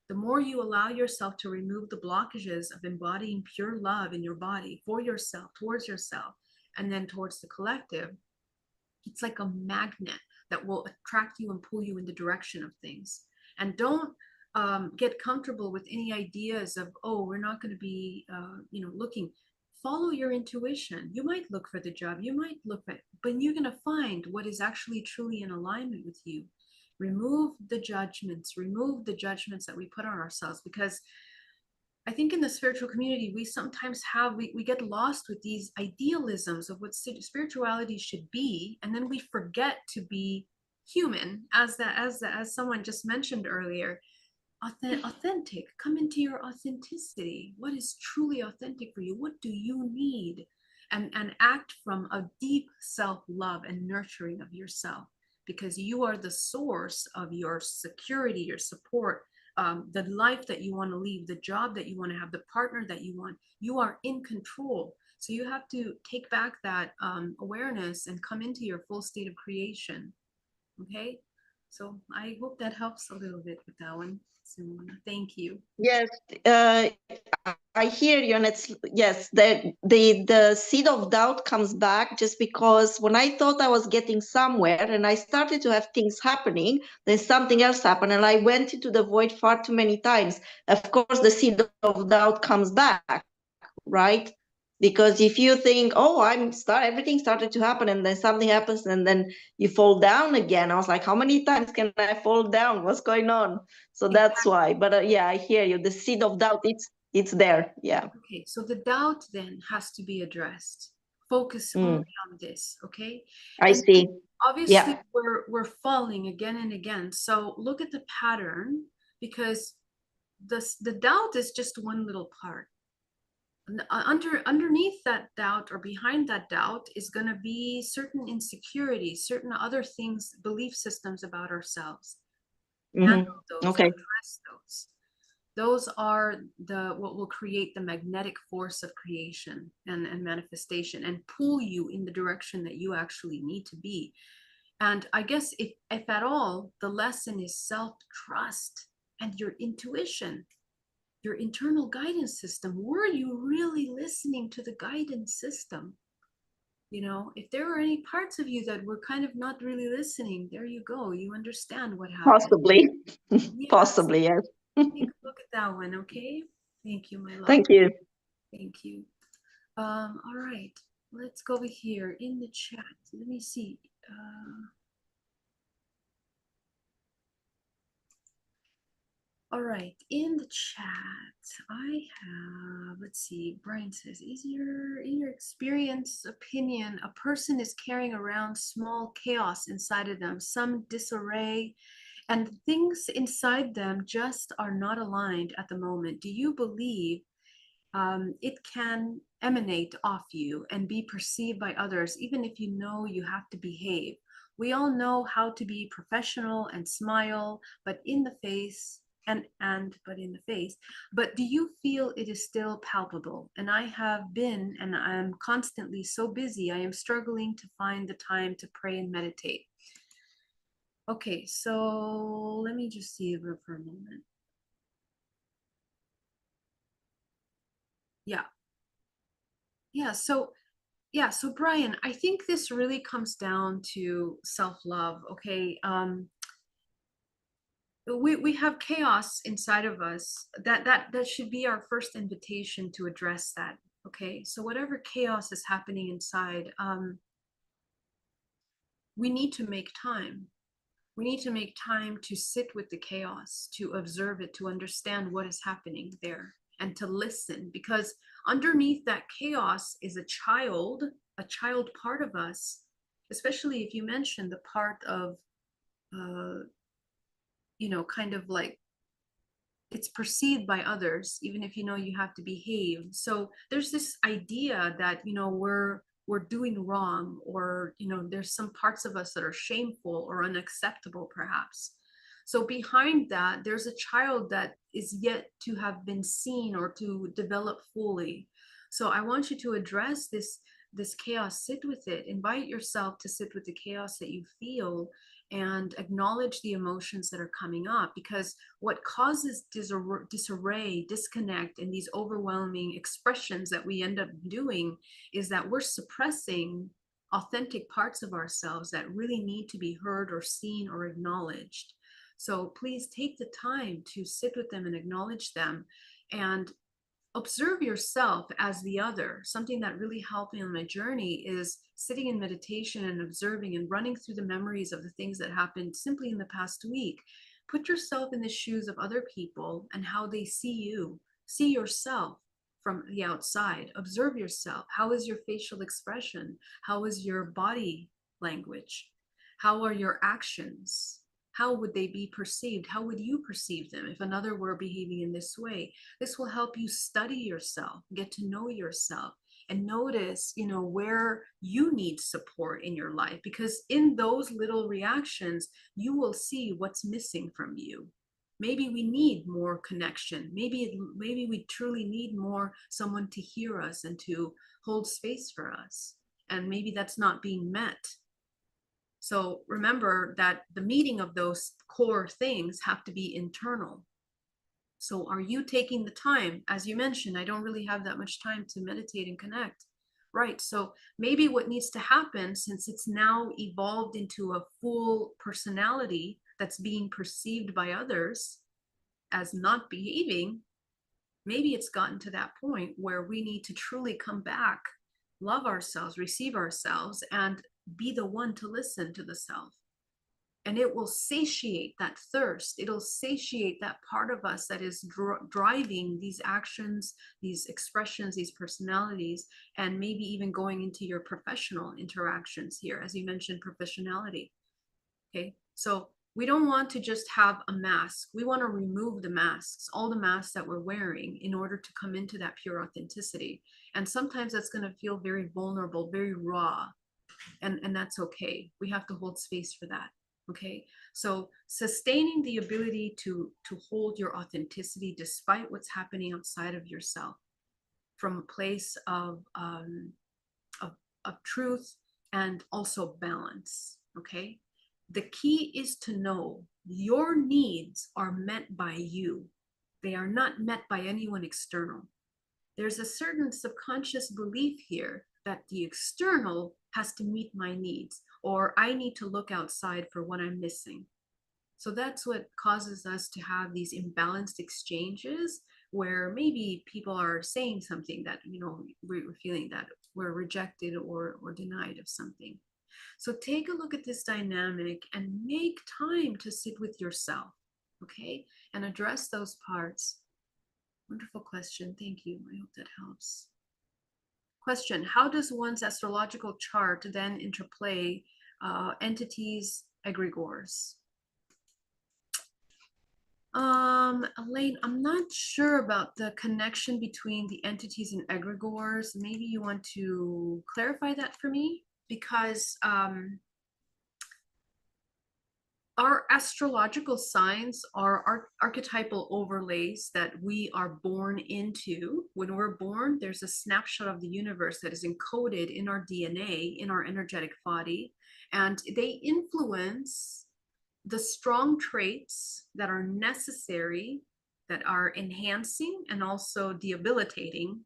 The more you allow yourself to remove the blockages of embodying pure love in your body, for yourself, towards yourself, and then towards the collective, it's like a magnet that will attract you and pull you in the direction of things. And don't get comfortable with any ideas of, oh, we're not going to be, looking. follow your intuition. You might look for the job, you might look at, but you're going to find what is actually truly in alignment with you. Remove the judgments that we put on ourselves, because I think in the spiritual community, we sometimes we get lost with these idealisms of what spirituality should be, and then we forget to be human, as someone just mentioned earlier. Authentic. Come into your authenticity. What is truly authentic for you? What do you need? And act from a deep self-love and nurturing of yourself, because you are the source of your security, your support, the life that you want to lead, the job that you want to have, the partner that you want. You are in control. So you have to take back that awareness and come into your full state of creation. Okay? So I hope that helps a little bit with that one. Simona, thank you. Yes, I hear you, and it's yes, the seed of doubt comes back just because when I thought I was getting somewhere and I started to have things happening, then something else happened, and I went into the void far too many times. Of course, the seed of doubt comes back, right? Because if you think, oh, everything started to happen, and then something happens, and then you fall down again. I was like, how many times can I fall down? What's going on? So that's why. But yeah, I hear you. The seed of doubt, it's there. Yeah. Okay, so the doubt then has to be addressed. Focus only on this, okay? I see. Obviously, Yeah. we're falling again and again. So look at the pattern, because the doubt is just one little part. Underneath that doubt, or behind that doubt, is going to be certain insecurities, certain other things, belief systems about ourselves. Handle those, Okay. address those. Those are what will create the magnetic force of creation and manifestation, and pull you in the direction that you actually need to be. And I guess if at all, the lesson is self-trust and your intuition, your internal guidance system. Were you really listening to the guidance system? You know, if there were any parts of you that were kind of not really listening, there you go. You understand what happened. Possibly. Yes. Possibly, yes. Take a look at that one, okay? Thank you, my love. Thank you. Thank you. All right, let's go over here in the chat. Let me see. All right, in the chat, I have, let's see, Brian says, in your experience, opinion, a person is carrying around small chaos inside of them, some disarray, and things inside them just are not aligned at the moment. Do you believe it can emanate off you and be perceived by others, even if you know you have to behave? We all know how to be professional and smile, but in the face, but do you feel it is still palpable? And I have been, and I'm constantly so busy, I am struggling to find the time to pray and meditate. Okay, so let me just see over for a moment. So Brian, I think this really comes down to self-love. Okay, we have chaos inside of us. That should be our first invitation to address that. Okay, so whatever chaos is happening inside, we need to make time. We need to make time to sit with the chaos, to observe it, to understand what is happening there, and to listen, because underneath that chaos is a child part of us, especially if you mention the part of, kind of like it's perceived by others, even if you know you have to behave. So there's this idea that, we're doing wrong, or, there's some parts of us that are shameful or unacceptable, perhaps. So behind that, there's a child that is yet to have been seen or to develop fully. So I want you to address this chaos, sit with it, invite yourself to sit with the chaos that you feel, and acknowledge the emotions that are coming up, because what causes disarray, disconnect, and these overwhelming expressions that we end up doing is that we're suppressing authentic parts of ourselves that really need to be heard or seen or acknowledged. So please take the time to sit with them and acknowledge them, and observe yourself as the other. Something that really helped me on my journey is sitting in meditation and observing and running through the memories of the things that happened simply in the past week. Put yourself in the shoes of other people and how they see you. See yourself from the outside. Observe yourself. How is your facial expression? How is your body language? How are your actions? How would they be perceived? How would you perceive them if another were behaving in this way? This will help you study yourself, get to know yourself, and notice, where you need support in your life, because in those little reactions, you will see what's missing from you. Maybe we need more connection. Maybe we truly need more someone to hear us and to hold space for us. And maybe that's not being met. So remember that the meeting of those core things have to be internal. So are you taking the time? As you mentioned, I don't really have that much time to meditate and connect. Right. So maybe what needs to happen, since it's now evolved into a full personality that's being perceived by others as not behaving, maybe it's gotten to that point where we need to truly come back, love ourselves, receive ourselves, and be the one to listen to the self. And it will satiate that thirst. It'll satiate that part of us that is driving these actions, these expressions, these personalities, and maybe even going into your professional interactions here, as you mentioned, professionality. Okay, so we don't want to just have a mask. We want to remove the masks, all the masks that we're wearing, in order to come into that pure authenticity. And sometimes that's going to feel very vulnerable, very raw. And that's okay. We have to hold space for that. Okay, so sustaining the ability to hold your authenticity despite what's happening outside of yourself, from a place of truth and also balance. Okay, the key is to know your needs are met by you. They are not met by anyone external. There's a certain subconscious belief here that the external has to meet my needs, or I need to look outside for what I'm missing. So that's what causes us to have these imbalanced exchanges where maybe people are saying something that, we're feeling that we're rejected or denied of something. So take a look at this dynamic and make time to sit with yourself, okay? And address those parts. Wonderful question. Thank you. I hope that helps. Question: how does one's astrological chart then interplay entities, egregores? Elaine, I'm not sure about the connection between the entities and egregores. Maybe you want to clarify that for me, because our astrological signs are archetypal overlays that we are born into. When we're born, there's a snapshot of the universe that is encoded in our DNA, in our energetic body, and they influence the strong traits that are necessary, that are enhancing and also debilitating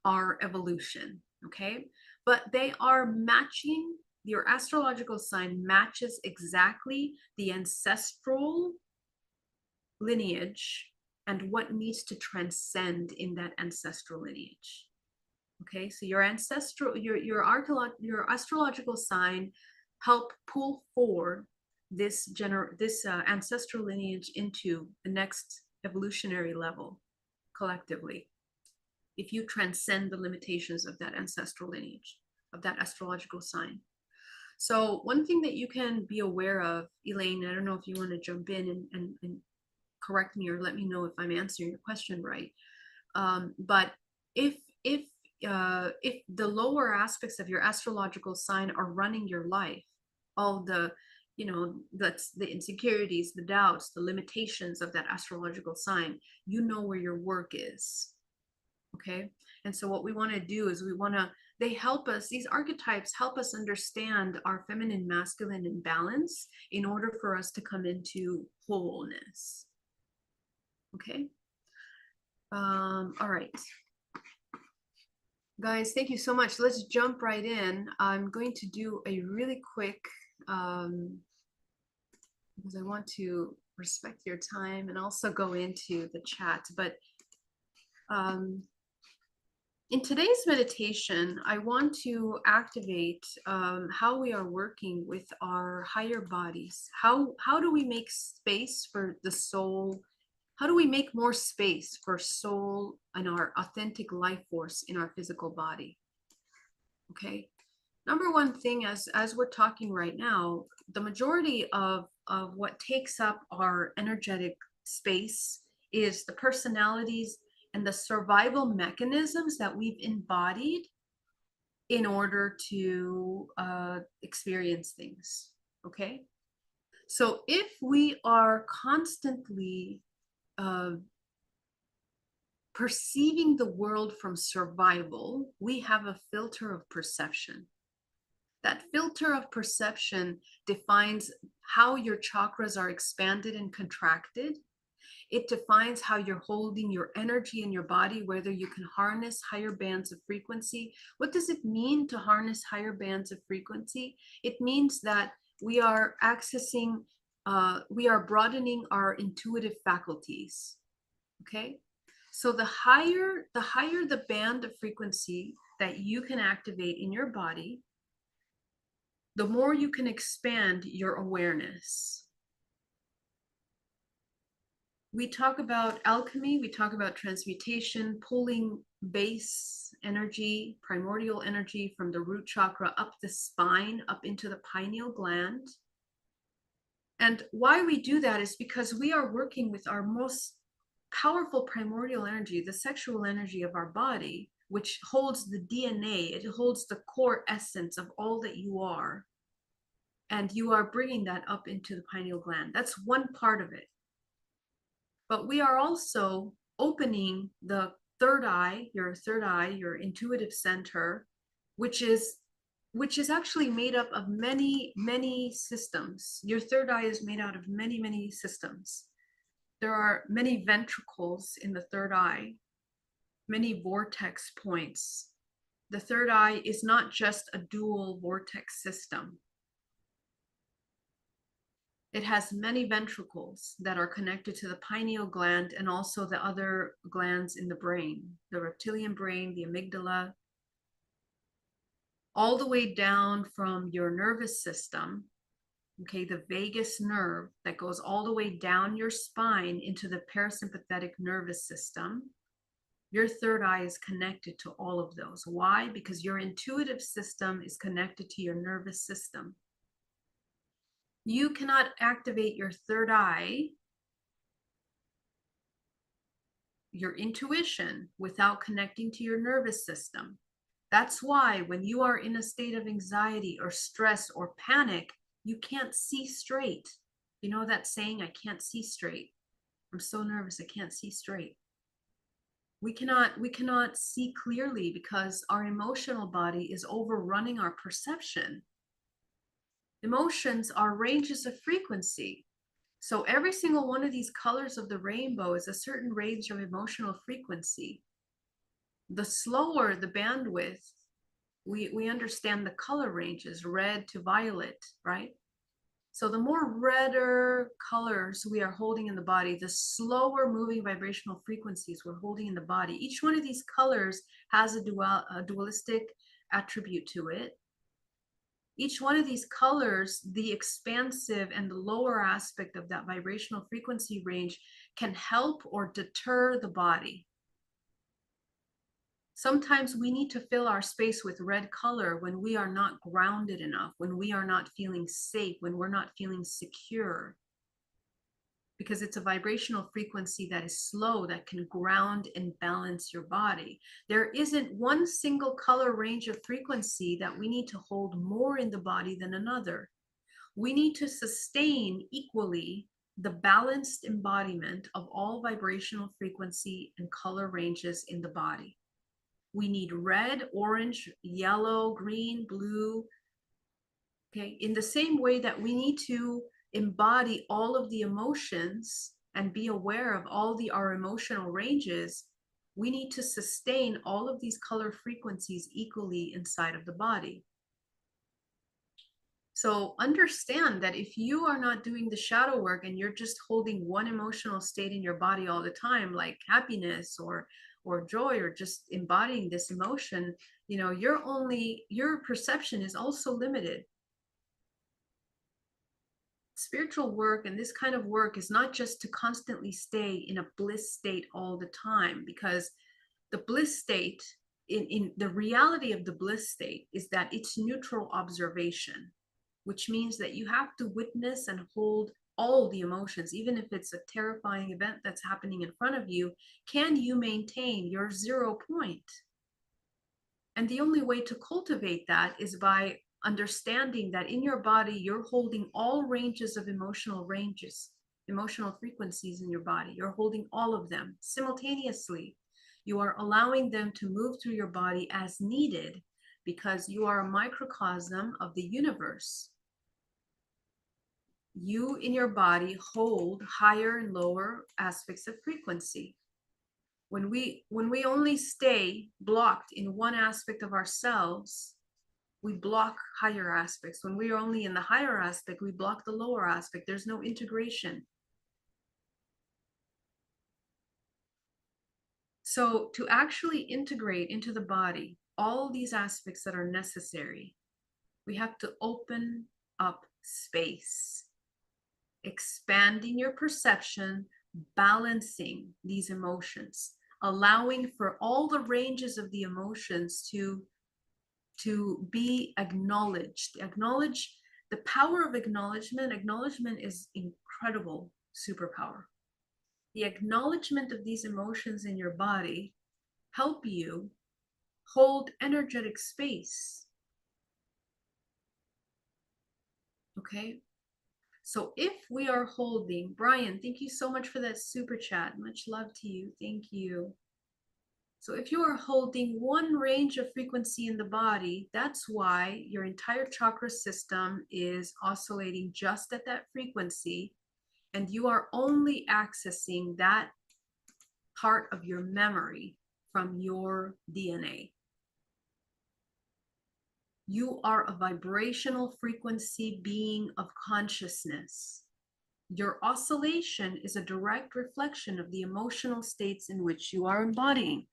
our evolution, okay? But they are matching. Your astrological sign matches exactly the ancestral lineage and what needs to transcend in that ancestral lineage. Okay, so your astrological sign help pull forward this ancestral lineage into the next evolutionary level collectively, if you transcend the limitations of that ancestral lineage, of that astrological sign. So one thing that you can be aware of, Elaine, I don't know if you want to jump in and correct me or let me know if I'm answering your question right. But if the lower aspects of your astrological sign are running your life, all the, that's the insecurities, the doubts, the limitations of that astrological sign, where your work is. Okay. And so what we want to do is they help us, these archetypes help us understand our feminine masculine imbalance in order for us to come into wholeness. Okay. All right. Guys, thank you so much. Let's jump right in. I'm going to do a really quick, because I want to respect your time and also go into the chat, but In today's meditation, I want to activate how we are working with our higher bodies. How do we make space for the soul? How do we make more space for soul and our authentic life force in our physical body? Okay. Number one thing, as we're talking right now, the majority of what takes up our energetic space is the personalities and the survival mechanisms that we've embodied in order to experience things. Okay. So if we are constantly perceiving the world from survival, we have a filter of perception. That filter of perception defines how your chakras are expanded and contracted. It defines how you're holding your energy in your body, whether you can harness higher bands of frequency. What does it mean to harness higher bands of frequency? It means that we are accessing, we are broadening our intuitive faculties. Okay? So the higher the band of frequency that you can activate in your body, the more you can expand your awareness. We talk about alchemy, we talk about transmutation, pulling base energy, primordial energy from the root chakra up the spine, up into the pineal gland. And why we do that is because we are working with our most powerful primordial energy, the sexual energy of our body, which holds the DNA, it holds the core essence of all that you are. And you are bringing that up into the pineal gland. That's one part of it. But we are also opening the third eye, your intuitive center, which is actually made up of many, many systems. Your third eye is made out of many, many systems. There are many ventricles in the third eye, many vortex points. The third eye is not just a dual vortex system. It has many ventricles that are connected to the pineal gland and also the other glands in the brain, the reptilian brain, the amygdala, all the way down from your nervous system, okay, the vagus nerve that goes all the way down your spine into the parasympathetic nervous system. Your third eye is connected to all of those. Why? Because your intuitive system is connected to your nervous system. You cannot activate your third eye, your intuition, without connecting to your nervous system. That's why when you are in a state of anxiety or stress or panic, you can't see straight. You know that saying, I can't see straight. I'm so nervous, I can't see straight. We cannot see clearly because our emotional body is overrunning our perception. Emotions are ranges of frequency. So every single one of these colors of the rainbow is a certain range of emotional frequency. The slower the bandwidth, we understand the color ranges, red to violet, right? So the more redder colors we are holding in the body, the slower moving vibrational frequencies we're holding in the body. Each one of these colors has a dualistic attribute to it. Each one of these colors, the expansive and the lower aspect of that vibrational frequency range, can help or deter the body. Sometimes we need to fill our space with red color when we are not grounded enough, when we are not feeling safe, when we're not feeling secure. Because it's a vibrational frequency that is slow, that can ground and balance your body. There isn't one single color range of frequency that we need to hold more in the body than another. We need to sustain equally the balanced embodiment of all vibrational frequency and color ranges in the body. We need red, orange, yellow, green, blue. Okay, in the same way that we need to embody all of the emotions and be aware of all our emotional ranges, we need to sustain all of these color frequencies equally inside of the body. So understand that if you are not doing the shadow work and you're just holding one emotional state in your body all the time, like happiness or or joy or just embodying this emotion, you know, your perception is also limited. Spiritual work and this kind of work is not just to constantly stay in a bliss state all the time, because the bliss state, in the reality of the bliss state, is that it's neutral observation, which means that you have to witness and hold all the emotions, even if it's a terrifying event that's happening in front of you. Can you maintain your 0 point? And the only way to cultivate that is by understanding that in your body, you're holding all ranges of emotional frequencies in your body. You're holding all of them simultaneously. You are allowing them to move through your body as needed, because you are a microcosm of the universe. You in your body hold higher and lower aspects of frequency. When we only stay blocked in one aspect of ourselves, we block higher aspects. When we are only in the higher aspect, we block the lower aspect. There's no integration. So to actually integrate into the body all these aspects that are necessary, we have to open up space, expanding your perception, balancing these emotions, allowing for all the ranges of the emotions to be acknowledged. Acknowledge the power of acknowledgement. Acknowledgement is incredible superpower. The acknowledgement of these emotions in your body help you hold energetic space. Okay? So if we are holding, Brian, thank you so much for that super chat. Much love to you. Thank you. So if you are holding one range of frequency in the body, that's why your entire chakra system is oscillating just at that frequency, and you are only accessing that part of your memory from your DNA. You are a vibrational frequency being of consciousness. Your oscillation is a direct reflection of the emotional states in which you are embodying.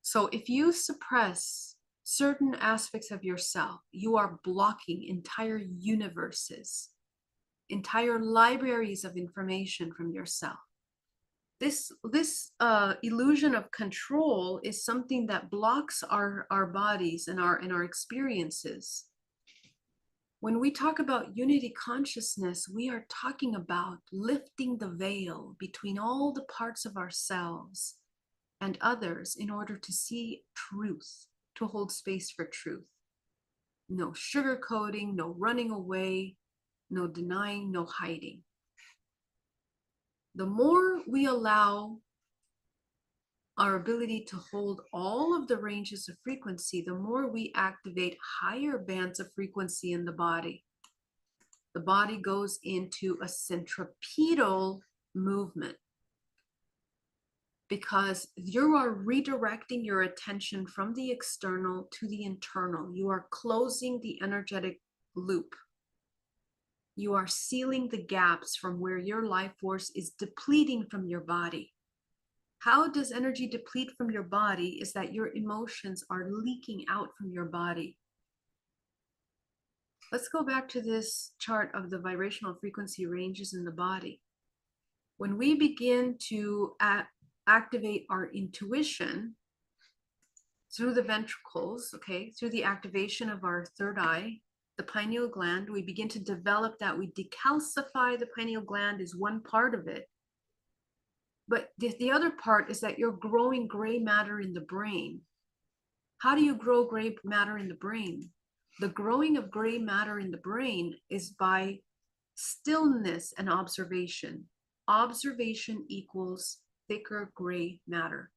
So if you suppress certain aspects of yourself, you are blocking entire universes, entire libraries of information from yourself. This illusion of control is something that blocks our bodies and our experiences. When we talk about unity consciousness, we are talking about lifting the veil between all the parts of ourselves and others in order to see truth, to hold space for truth. No sugarcoating, no running away, no denying, no hiding. The more we allow our ability to hold all of the ranges of frequency, the more we activate higher bands of frequency in the body. The body goes into a centripetal movement, because you are redirecting your attention from the external to the internal. You are closing the energetic loop. You are sealing the gaps from where your life force is depleting from your body. How does energy deplete from your body? Is that your emotions are leaking out from your body. Let's go back to this chart of the vibrational frequency ranges in the body. When we begin to activate our intuition through the ventricles, okay, through the activation of our third eye, the pineal gland, we begin to develop that. We decalcify the pineal gland is one part of it. But the other part is that you're growing gray matter in the brain. How do you grow gray matter in the brain? The growing of gray matter in the brain is by stillness and observation. Observation equals thicker gray matter.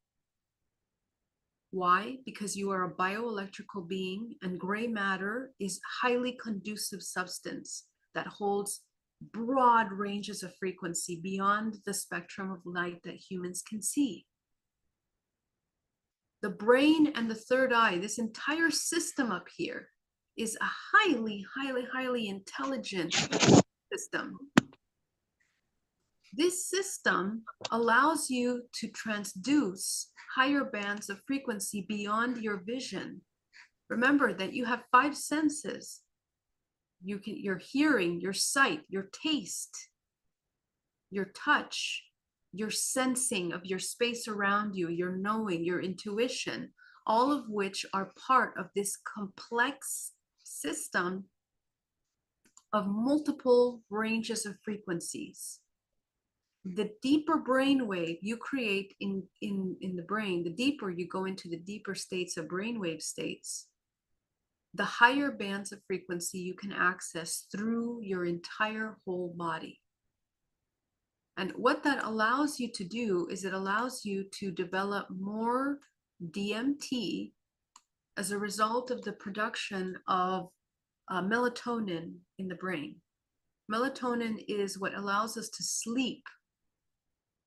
Why? Because you are a bioelectrical being, and gray matter is highly conducive substance that holds broad ranges of frequency beyond the spectrum of light that humans can see. The brain and the third eye, this entire system up here, is a highly, highly, highly intelligent system. This system allows you to transduce higher bands of frequency beyond your vision. Remember that you have 5 senses. Your hearing, your sight, your taste, your touch, your sensing of your space around you, your knowing, your intuition, all of which are part of this complex system of multiple ranges of frequencies. The deeper brainwave you create in the brain, the deeper you go into the deeper states of brainwave states, the higher bands of frequency you can access through your entire whole body. And what that allows you to do is it allows you to develop more DMT as a result of the production of melatonin in the brain. Melatonin is what allows us to sleep.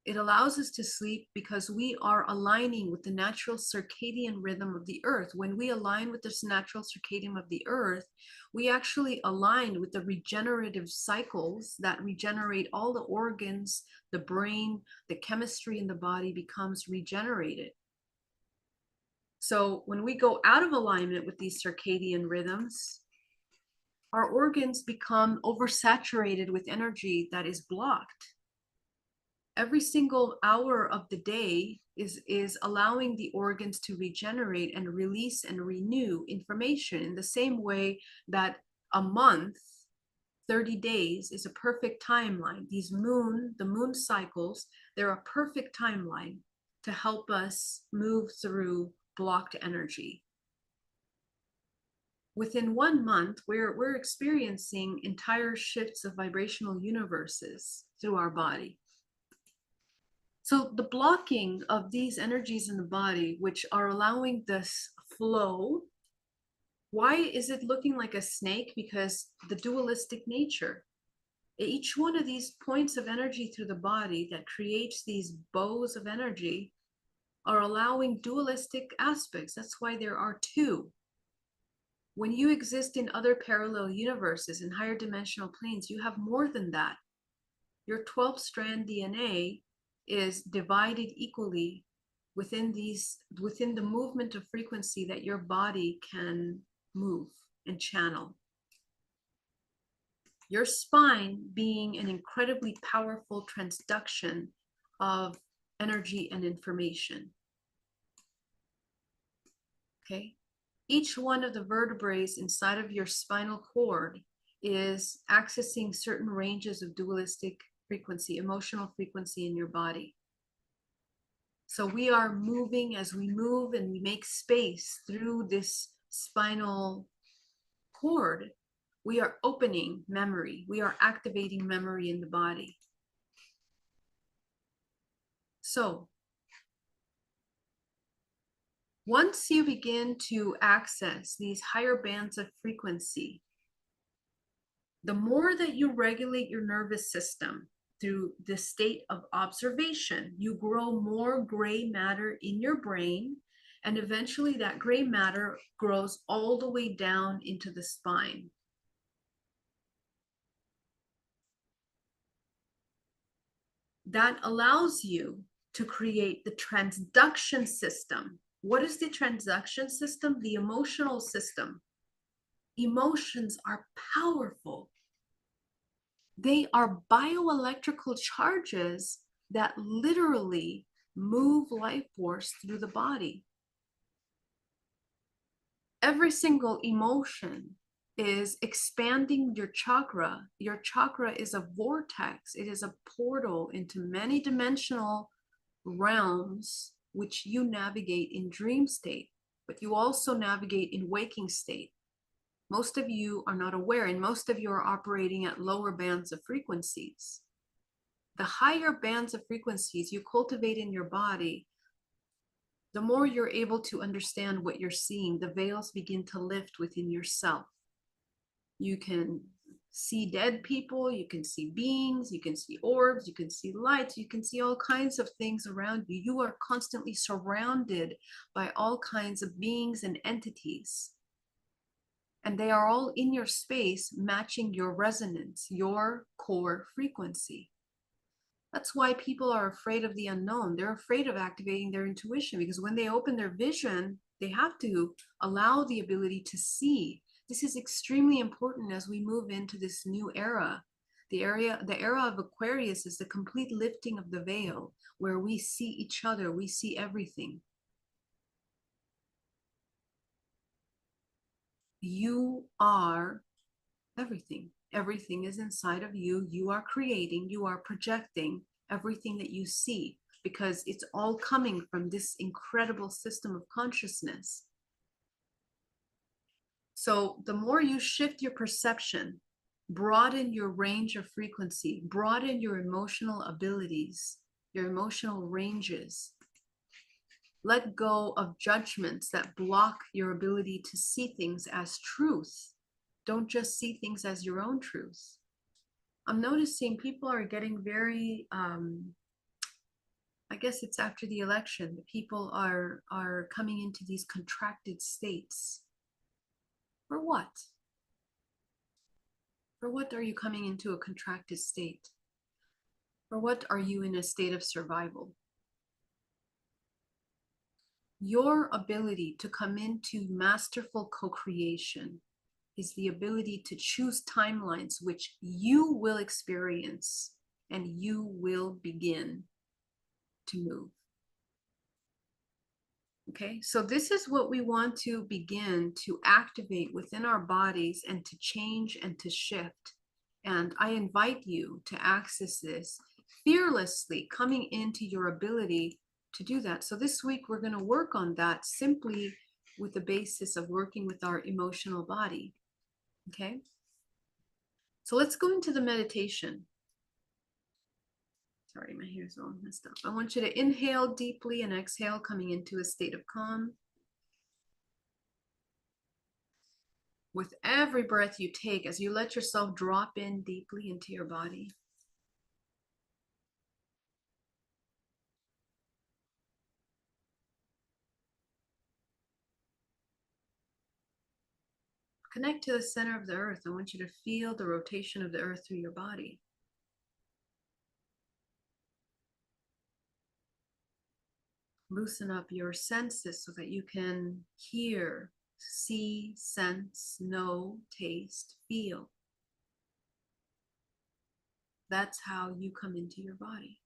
It allows us to sleep because we are aligning with the natural circadian rhythm of the earth. When we align with this natural circadian of the earth, we actually align with the regenerative cycles that regenerate all the organs, the brain, the chemistry in the body becomes regenerated. So when we go out of alignment with these circadian rhythms, our organs become oversaturated with energy that is blocked. Every single hour of the day is allowing the organs to regenerate and release and renew information in the same way that a month, 30 days is a perfect timeline. The moon cycles, they're a perfect timeline to help us move through blocked energy. Within 1 month, we're experiencing entire shifts of vibrational universes through our body. So the blocking of these energies in the body, which are allowing this flow, why is it looking like a snake? Because the dualistic nature. Each one of these points of energy through the body that creates these bows of energy are allowing dualistic aspects. That's why there are 2. When you exist in other parallel universes, in higher dimensional planes, you have more than that. Your 12-strand DNA is divided equally within the movement of frequency that your body can move and channel. Your spine being an incredibly powerful transduction of energy and information. Okay? Each one of the vertebrae inside of your spinal cord is accessing certain ranges of dualistic frequency, emotional frequency in your body. So we are moving as we move and we make space through this spinal cord. We are opening memory. We are activating memory in the body. So once you begin to access these higher bands of frequency, the more that you regulate your nervous system through the state of observation, you grow more gray matter in your brain, and eventually that gray matter grows all the way down into the spine. That allows you to create the transduction system. What is the transduction system? The emotional system. Emotions are powerful. They are bioelectrical charges that literally move life force through the body. Every single emotion is expanding your chakra. Your chakra is a vortex. It is a portal into many dimensional realms, which you navigate in dream state, but you also navigate in waking state. Most of you are not aware, and most of you are operating at lower bands of frequencies. The higher bands of frequencies you cultivate in your body, the more you're able to understand what you're seeing. The veils begin to lift within yourself. You can see dead people, you can see beings, you can see orbs, you can see lights, you can see all kinds of things around you. You are constantly surrounded by all kinds of beings and entities. And they are all in your space, matching your resonance, your core frequency. That's why people are afraid of the unknown. They're afraid of activating their intuition, because when they open their vision, they have to allow the ability to see. This is extremely important as we move into this new era. The era of Aquarius is the complete lifting of the veil, where we see each other, we see everything. You are everything. Everything is inside of you. You are creating, you are projecting everything that you see, because it's all coming from this incredible system of consciousness. So the more you shift your perception, broaden your range of frequency, broaden your emotional abilities, your emotional ranges, let go of judgments that block your ability to see things as truth. Don't just see things as your own truth. I'm noticing people are getting very, I guess it's after the election, the people are coming into these contracted states. For what? For what are you coming into a contracted state? For what are you in a state of survival? Your ability to come into masterful co-creation is the ability to choose timelines which you will experience and you will begin to move. Okay, so this is what we want to begin to activate within our bodies and to change and to shift. And I invite you to access this fearlessly, coming into your ability to do that. So this week we're going to work on that simply with the basis of working with our emotional body. Okay, so let's go into the meditation. Sorry, my hair's all messed up. I want you to inhale deeply and exhale, coming into a state of calm. With every breath you take, as you let yourself drop in deeply into your body, connect to the center of the earth. I want you to feel the rotation of the earth through your body. Loosen up your senses so that you can hear, see, sense, know, taste, feel. That's how you come into your body.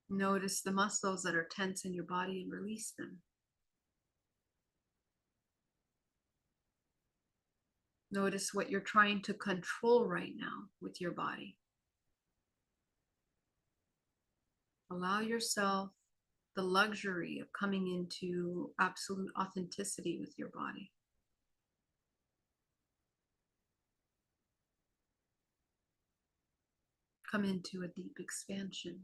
Notice the muscles that are tense in your body and release them. Notice what you're trying to control right now with your body. Allow yourself the luxury of coming into absolute authenticity with your body. Come into a deep expansion.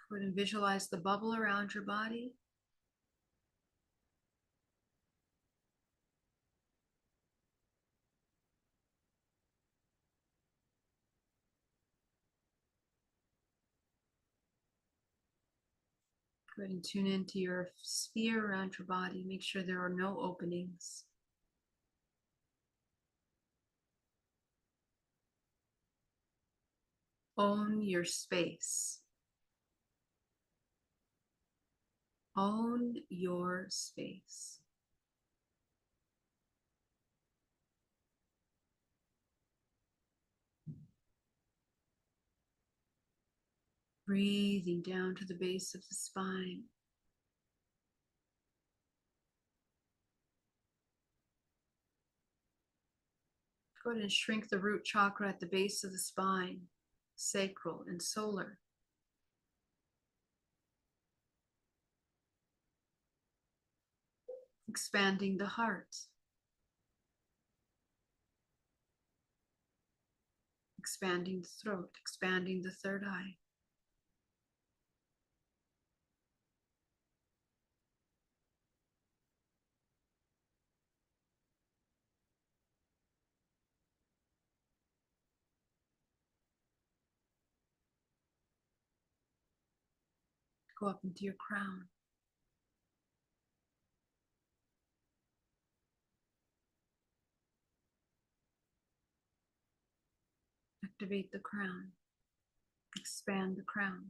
Go ahead and visualize the bubble around your body. Go ahead and tune into your sphere around your body. Make sure there are no openings. Own your space. Own your space. Breathing down to the base of the spine. Go ahead and shrink the root chakra at the base of the spine, sacral and solar. Expanding the heart. Expanding the throat, expanding the third eye. Go up into your crown. Activate the crown. Expand the crown.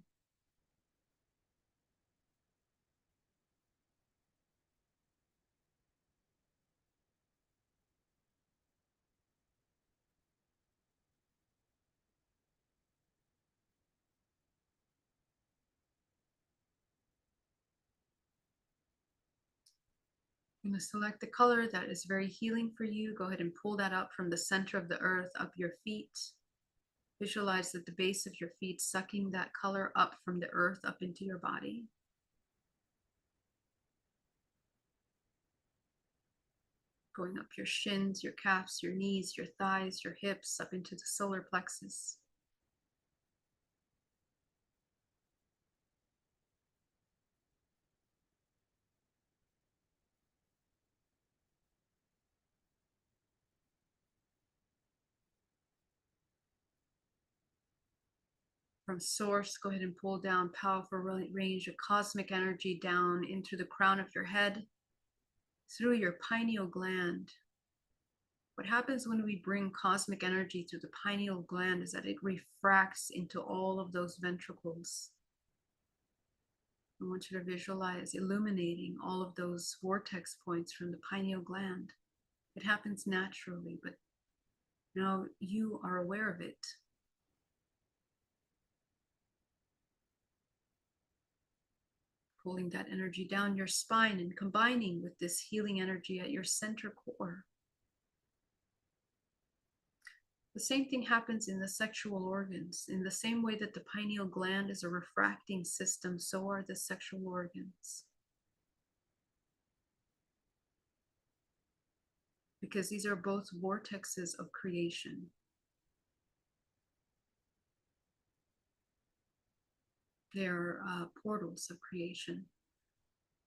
I'm going to select the color that is very healing for you. Go ahead and pull that up from the center of the earth, up your feet. Visualize at the base of your feet, sucking that color up from the earth up into your body. Going up your shins, your calves, your knees, your thighs, your hips, up into the solar plexus. From source, go ahead and pull down powerful range of cosmic energy down into the crown of your head, through your pineal gland. What happens when we bring cosmic energy through the pineal gland is that it refracts into all of those ventricles. I want you to visualize illuminating all of those vortex points from the pineal gland. It happens naturally, but now you are aware of it. Pulling that energy down your spine and combining with this healing energy at your center core. The same thing happens in the sexual organs. In the same way that the pineal gland is a refracting system, so are the sexual organs. Because these are both vortexes of creation. They're portals of creation.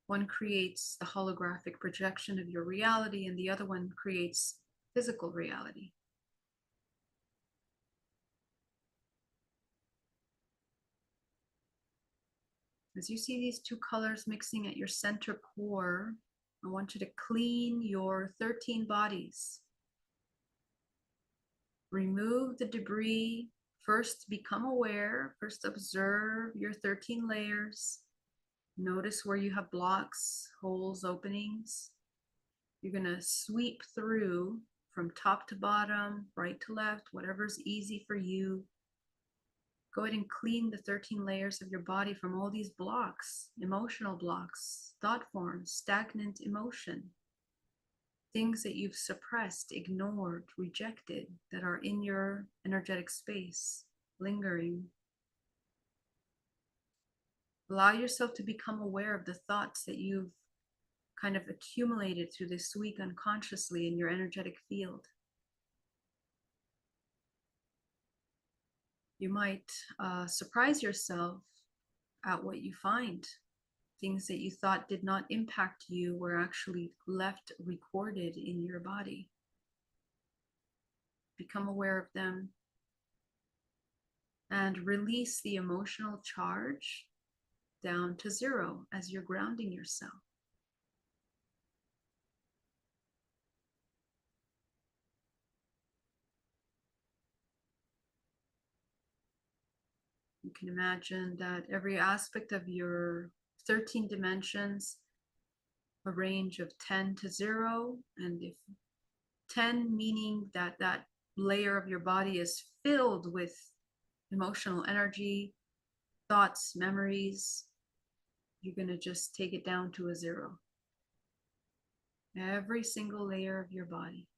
One creates the holographic projection of your reality, and the other one creates physical reality. As you see these two colors mixing at your center core, I want you to clean your 13 bodies. Remove the debris. First, become aware. First, observe your 13 layers. Notice where you have blocks, holes, openings. You're going to sweep through from top to bottom, right to left, whatever's easy for you. Go ahead and clean the 13 layers of your body from all these blocks, emotional blocks, thought forms, stagnant emotion, things that you've suppressed, ignored, rejected, that are in your energetic space, lingering. Allow yourself to become aware of the thoughts that you've kind of accumulated through this week unconsciously in your energetic field. You might surprise yourself at what you find. Things that you thought did not impact you were actually left recorded in your body. Become aware of them and release the emotional charge down to zero as you're grounding yourself. You can imagine that every aspect of your 13 dimensions, a range of 10 to 0, and if 10 meaning that that layer of your body is filled with emotional energy, thoughts, memories, you're going to just take it down to a 0. Every single layer of your body.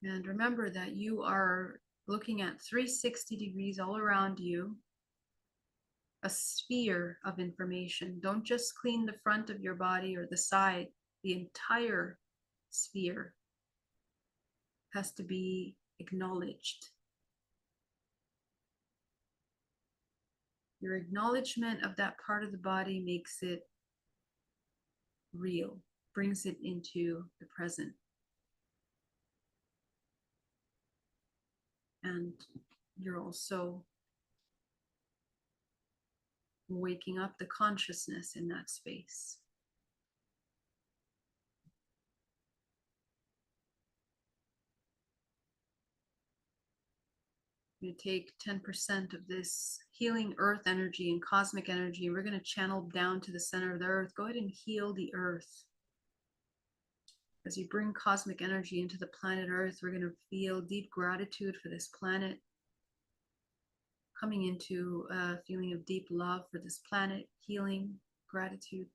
And remember that you are looking at 360 degrees all around you, a sphere of information. Don't just clean the front of your body or the side. The entire sphere has to be acknowledged. Your acknowledgement of that part of the body makes it real, brings it into the present. And you're also waking up the consciousness in that space. You take 10% of this healing earth energy and cosmic energy, and we're going to channel down to the center of the earth. Go ahead and heal the earth. As you bring cosmic energy into the planet Earth, we're going to feel deep gratitude for this planet, coming into a feeling of deep love for this planet, healing, gratitude.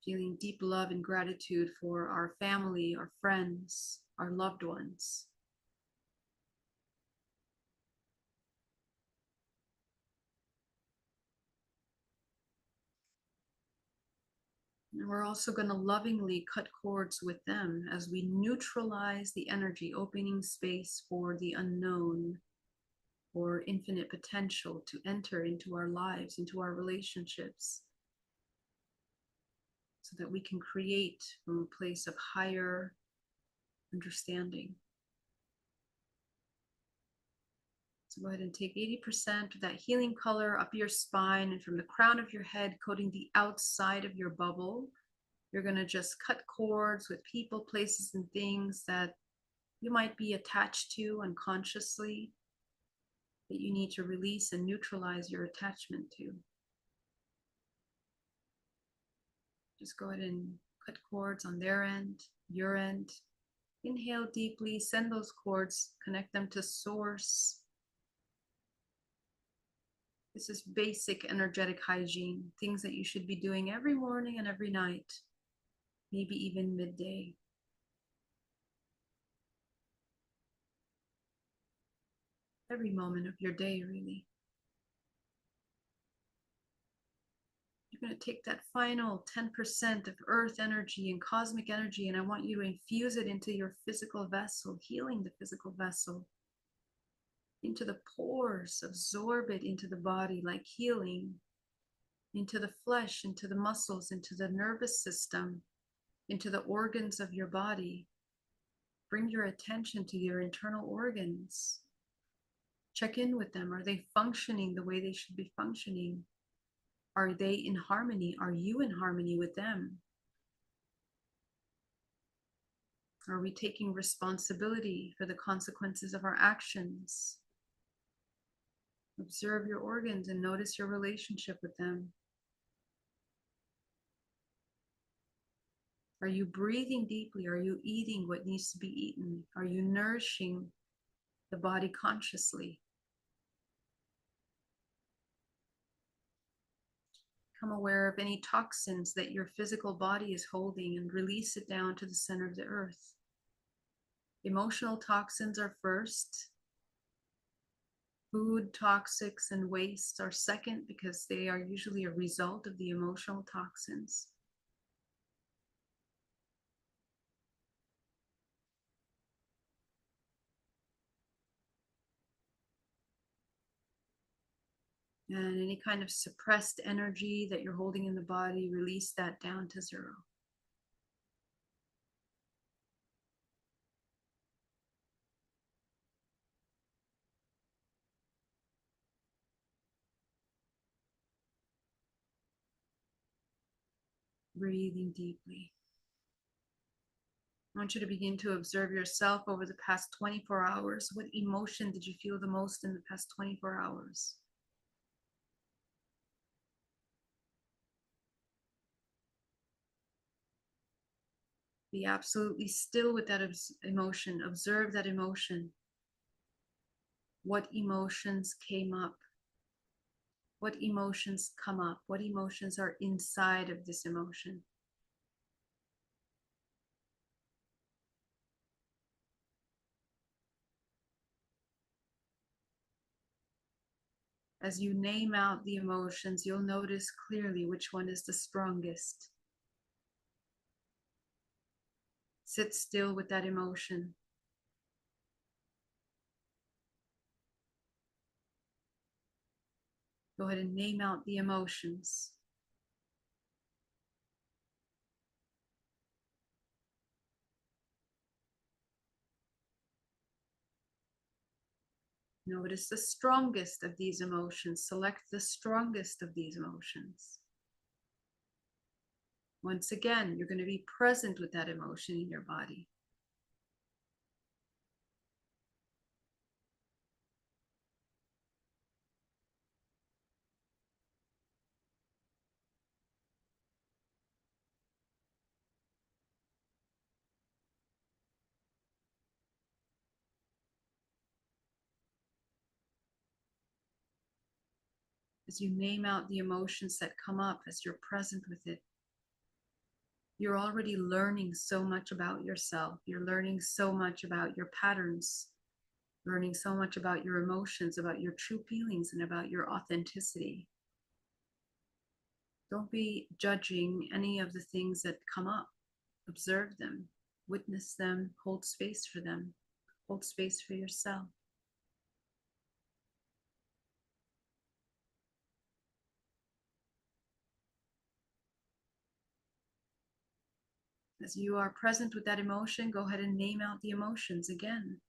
Feeling deep love and gratitude for our family, our friends, our loved ones. And we're also going to lovingly cut cords with them as we neutralize the energy, opening space for the unknown or infinite potential to enter into our lives, into our relationships, so that we can create from a place of higher understanding. So go ahead and take 80% of that healing color up your spine and from the crown of your head, coating the outside of your bubble. You're going to just cut cords with people, places, and things that you might be attached to unconsciously, that you need to release and neutralize your attachment to. Just go ahead and cut cords on their end, your end. Inhale deeply, send those cords, connect them to source. This is basic energetic hygiene, things that you should be doing every morning and every night, maybe even midday. Every moment of your day, really. You're going to take that final 10% of earth energy and cosmic energy, and I want you to infuse it into your physical vessel, healing the physical vessel, into the pores, absorb it into the body like healing, into the flesh, into the muscles, into the nervous system, into the organs of your body. Bring your attention to your internal organs. Check in with them. Are they functioning the way they should be functioning? Are they in harmony? Are you in harmony with them? Are we taking responsibility for the consequences of our actions? Observe your organs and notice your relationship with them. Are you breathing deeply? Are you eating what needs to be eaten? Are you nourishing the body consciously? Become aware of any toxins that your physical body is holding and release it down to the center of the earth. Emotional toxins are first. Food toxics and waste are second, because they are usually a result of the emotional toxins. And any kind of suppressed energy that you're holding in the body, release that down to zero. Breathing deeply. I want you to begin to observe yourself over the past 24 hours. What emotion did you feel the most in the past 24 hours? Be absolutely still with that emotion. Observe that emotion. What emotions came up? What emotions come up? What emotions are inside of this emotion? As you name out the emotions, you'll notice clearly which one is the strongest. Sit still with that emotion. Go ahead and name out the emotions. Notice the strongest of these emotions. Select the strongest of these emotions. Once again, you're going to be present with that emotion in your body. As you name out the emotions that come up, as you're present with it, you're already learning so much about yourself. You're learning so much about your patterns, learning so much about your emotions, about your true feelings, and about your authenticity. Don't be judging any of the things that come up. Observe them, witness them, hold space for them, hold space for yourself. As you are present with that emotion, go ahead and name out the emotions again.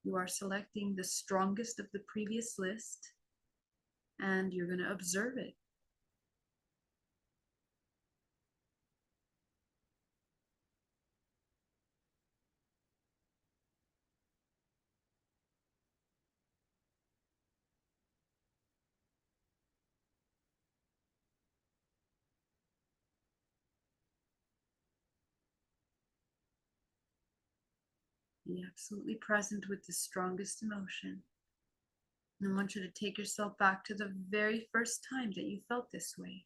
You are selecting the strongest of the previous list, and you're going to observe it. Be absolutely present with the strongest emotion. And I want you to take yourself back to the very first time that you felt this way.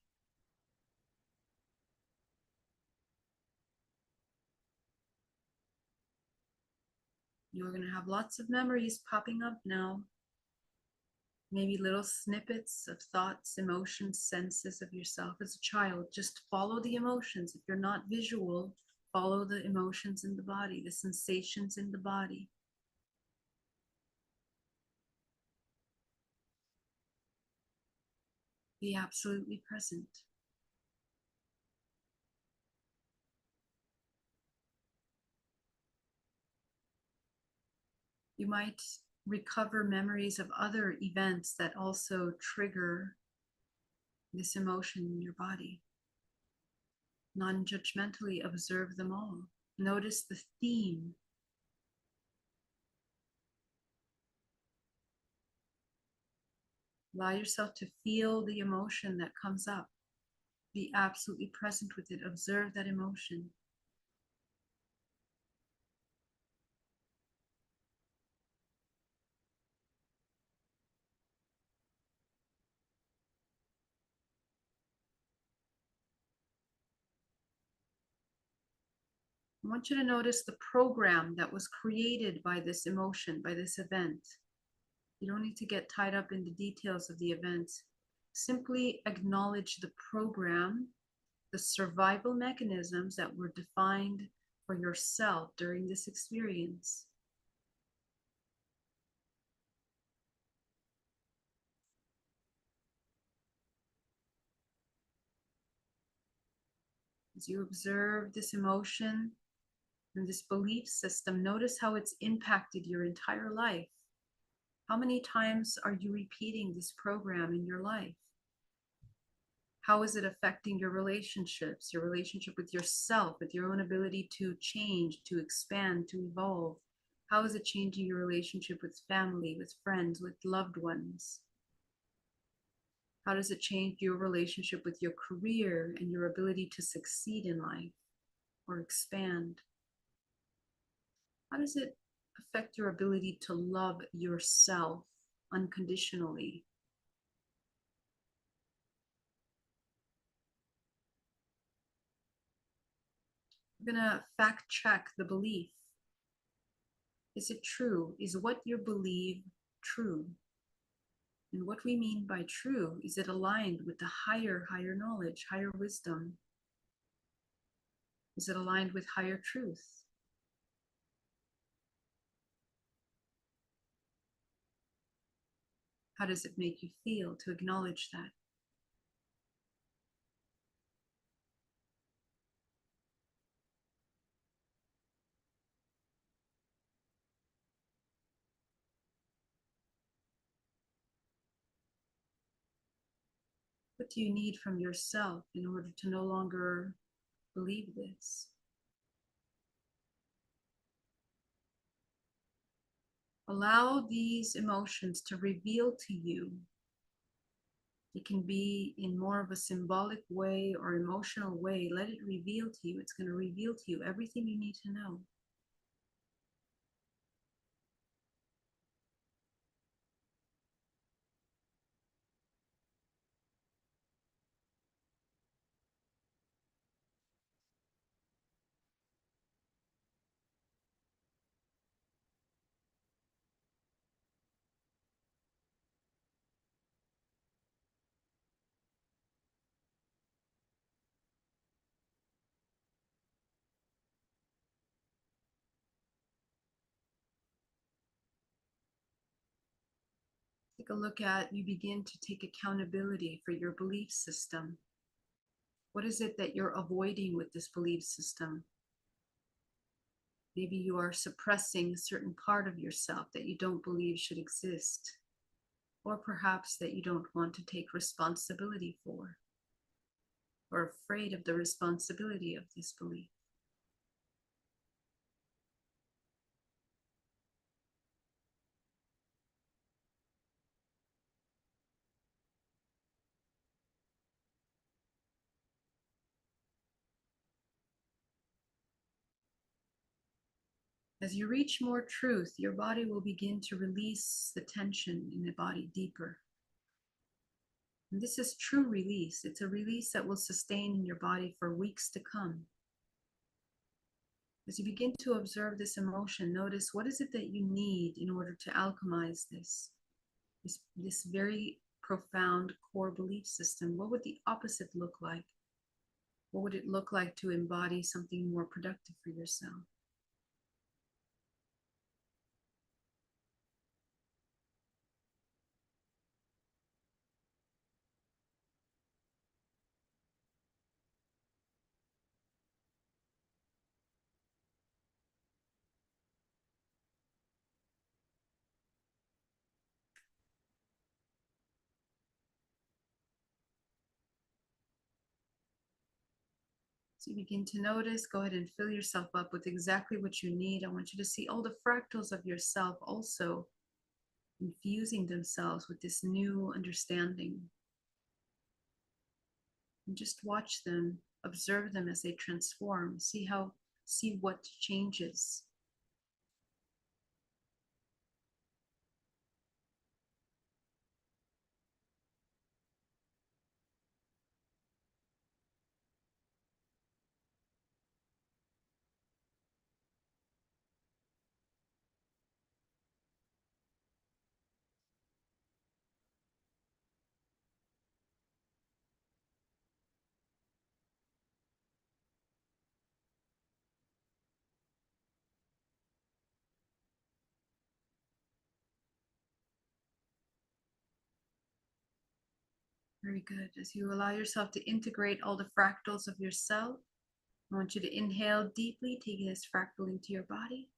You're going to have lots of memories popping up now. Maybe little snippets of thoughts, emotions, senses of yourself as a child. Just follow the emotions. If you're not visual, follow the emotions in the body, the sensations in the body. Be absolutely present. You might recover memories of other events that also trigger this emotion in your body. Non-judgmentally observe them all. Notice the theme. Allow yourself to feel the emotion that comes up. Be absolutely present with it. Observe that emotion. I want you to notice the program that was created by this emotion, by this event. You don't need to get tied up in the details of the event. Simply acknowledge the program, the survival mechanisms that were defined for yourself during this experience. As you observe this emotion and this belief system, notice how it's impacted your entire life. How many times are you repeating this program in your life? How is it affecting your relationships, your relationship with yourself, with your own ability to change, to expand, to evolve? How is it changing your relationship with family, with friends, with loved ones? How does it change your relationship with your career and your ability to succeed in life or expand? How does it affect your ability to love yourself unconditionally? We're going to fact check the belief. Is it true? Is what you believe true? And what we mean by true, is it aligned with the higher knowledge, higher wisdom? Is it aligned with higher truth? How does it make you feel to acknowledge that? What do you need from yourself in order to no longer believe this? Allow these emotions to reveal to you. It can be in more of a symbolic way or emotional way. Let it reveal to you. It's going to reveal to you everything you need to know. Take a look at, you begin to take accountability for your belief system. What is it that you're avoiding with this belief system? Maybe you are suppressing a certain part of yourself that you don't believe should exist, or perhaps that you don't want to take responsibility for, or afraid of the responsibility of this belief. As you reach more truth, your body will begin to release the tension in the body deeper. And this is true release. It's a release that will sustain in your body for weeks to come. As you begin to observe this emotion, notice what is it that you need in order to alchemize this very profound core belief system. What would the opposite look like? What would it look like to embody something more productive for yourself? So you begin to notice, go ahead and fill yourself up with exactly what you need. I want you to see all the fractals of yourself also infusing themselves with this new understanding. And just watch them, observe them as they transform, see what changes. Very good. As you allow yourself to integrate all the fractals of yourself, I want you to inhale deeply, taking this fractal into your body.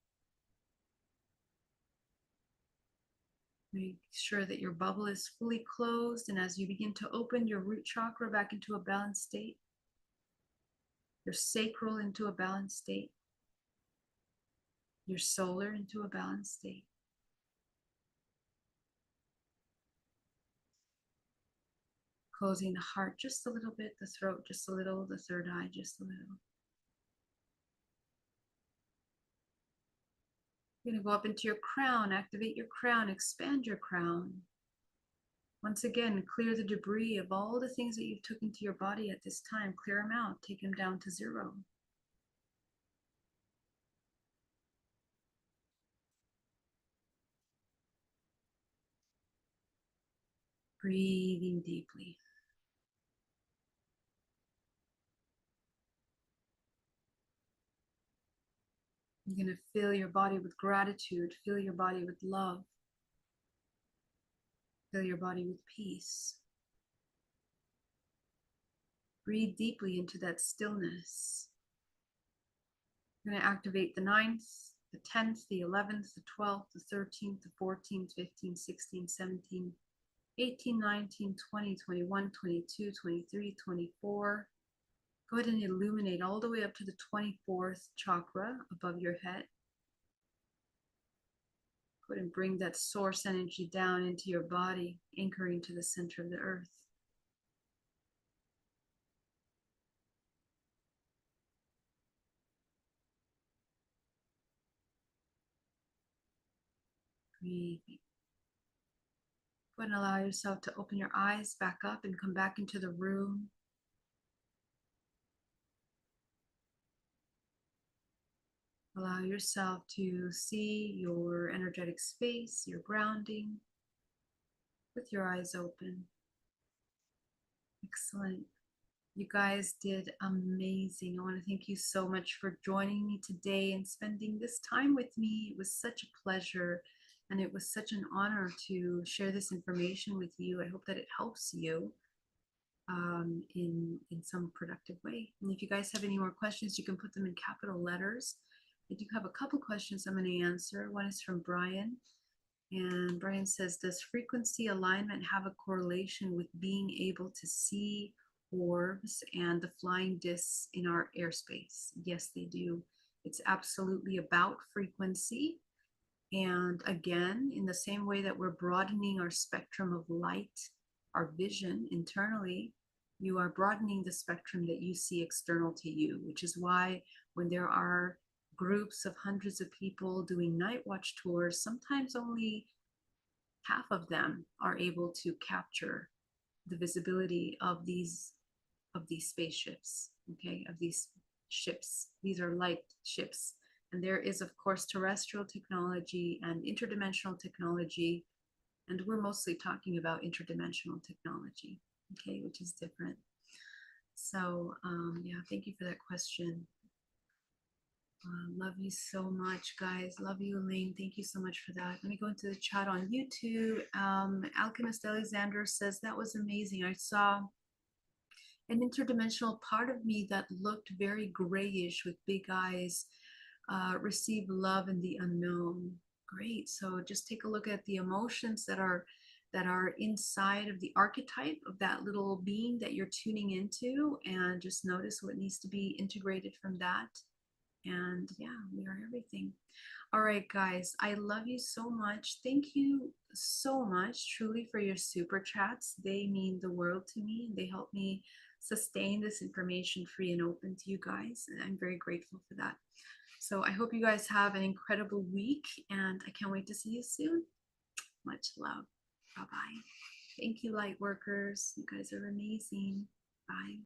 Make sure that your bubble is fully closed, and as you begin to open your root chakra back into a balanced state, your sacral into a balanced state, your solar into a balanced state. Closing the heart just a little bit, the throat just a little, the third eye just a little. You're going to go up into your crown, activate your crown, expand your crown. Once again, clear the debris of all the things that you've took into your body at this time. Clear them out, take them down to zero. Breathing deeply. You're going to fill your body with gratitude, fill your body with love. Fill your body with peace. Breathe deeply into that stillness. You're going to activate the 9th, the 10th, the 11th, the 12th, the 13th, the 14th, 15th, 16th, 17th, 18, 19, 20, 21, 22, 23, 24. Go ahead and illuminate all the way up to the 24th chakra above your head. Go ahead and bring that source energy down into your body, anchoring to the center of the earth. Breathing. Go ahead and allow yourself to open your eyes back up and come back into the room. Allow yourself to see your energetic space, your grounding, with your eyes open. Excellent. You guys did amazing. I want to thank you so much for joining me today and spending this time with me. It was such a pleasure and it was such an honor to share this information with you. I hope that it helps you in some productive way. And if you guys have any more questions, you can put them in capital letters. I do have a couple questions I'm going to answer. One is from Brian. And Brian says, does frequency alignment have a correlation with being able to see orbs and the flying discs in our airspace? Yes, they do. It's absolutely about frequency. And again, in the same way that we're broadening our spectrum of light, our vision internally, you are broadening the spectrum that you see external to you, which is why when there are groups of hundreds of people doing night watch tours, sometimes only half of them are able to capture the visibility of these spaceships, okay, of these ships. These are light ships. And there is, of course, terrestrial technology and interdimensional technology. And we're mostly talking about interdimensional technology, okay, which is different. So, yeah, thank you for that question. Love you so much, guys. Love you, Elaine. Thank you so much for that. Let me go into the chat on YouTube. Alchemist Alexander says, that was amazing. I saw an interdimensional part of me that looked very grayish with big eyes, receive love in the unknown. Great. So just take a look at the emotions that are inside of the archetype of that little being that you're tuning into, and just notice what needs to be integrated from that. And yeah, we are everything. All right, guys, I love you so much. Thank you so much, truly, for your super chats. They mean the world to me. They help me sustain this information free and open to you guys. And I'm very grateful for that. So I hope you guys have an incredible week, and I can't wait to see you soon. Much love. Bye-bye. Thank you, light workers. You guys are amazing. Bye.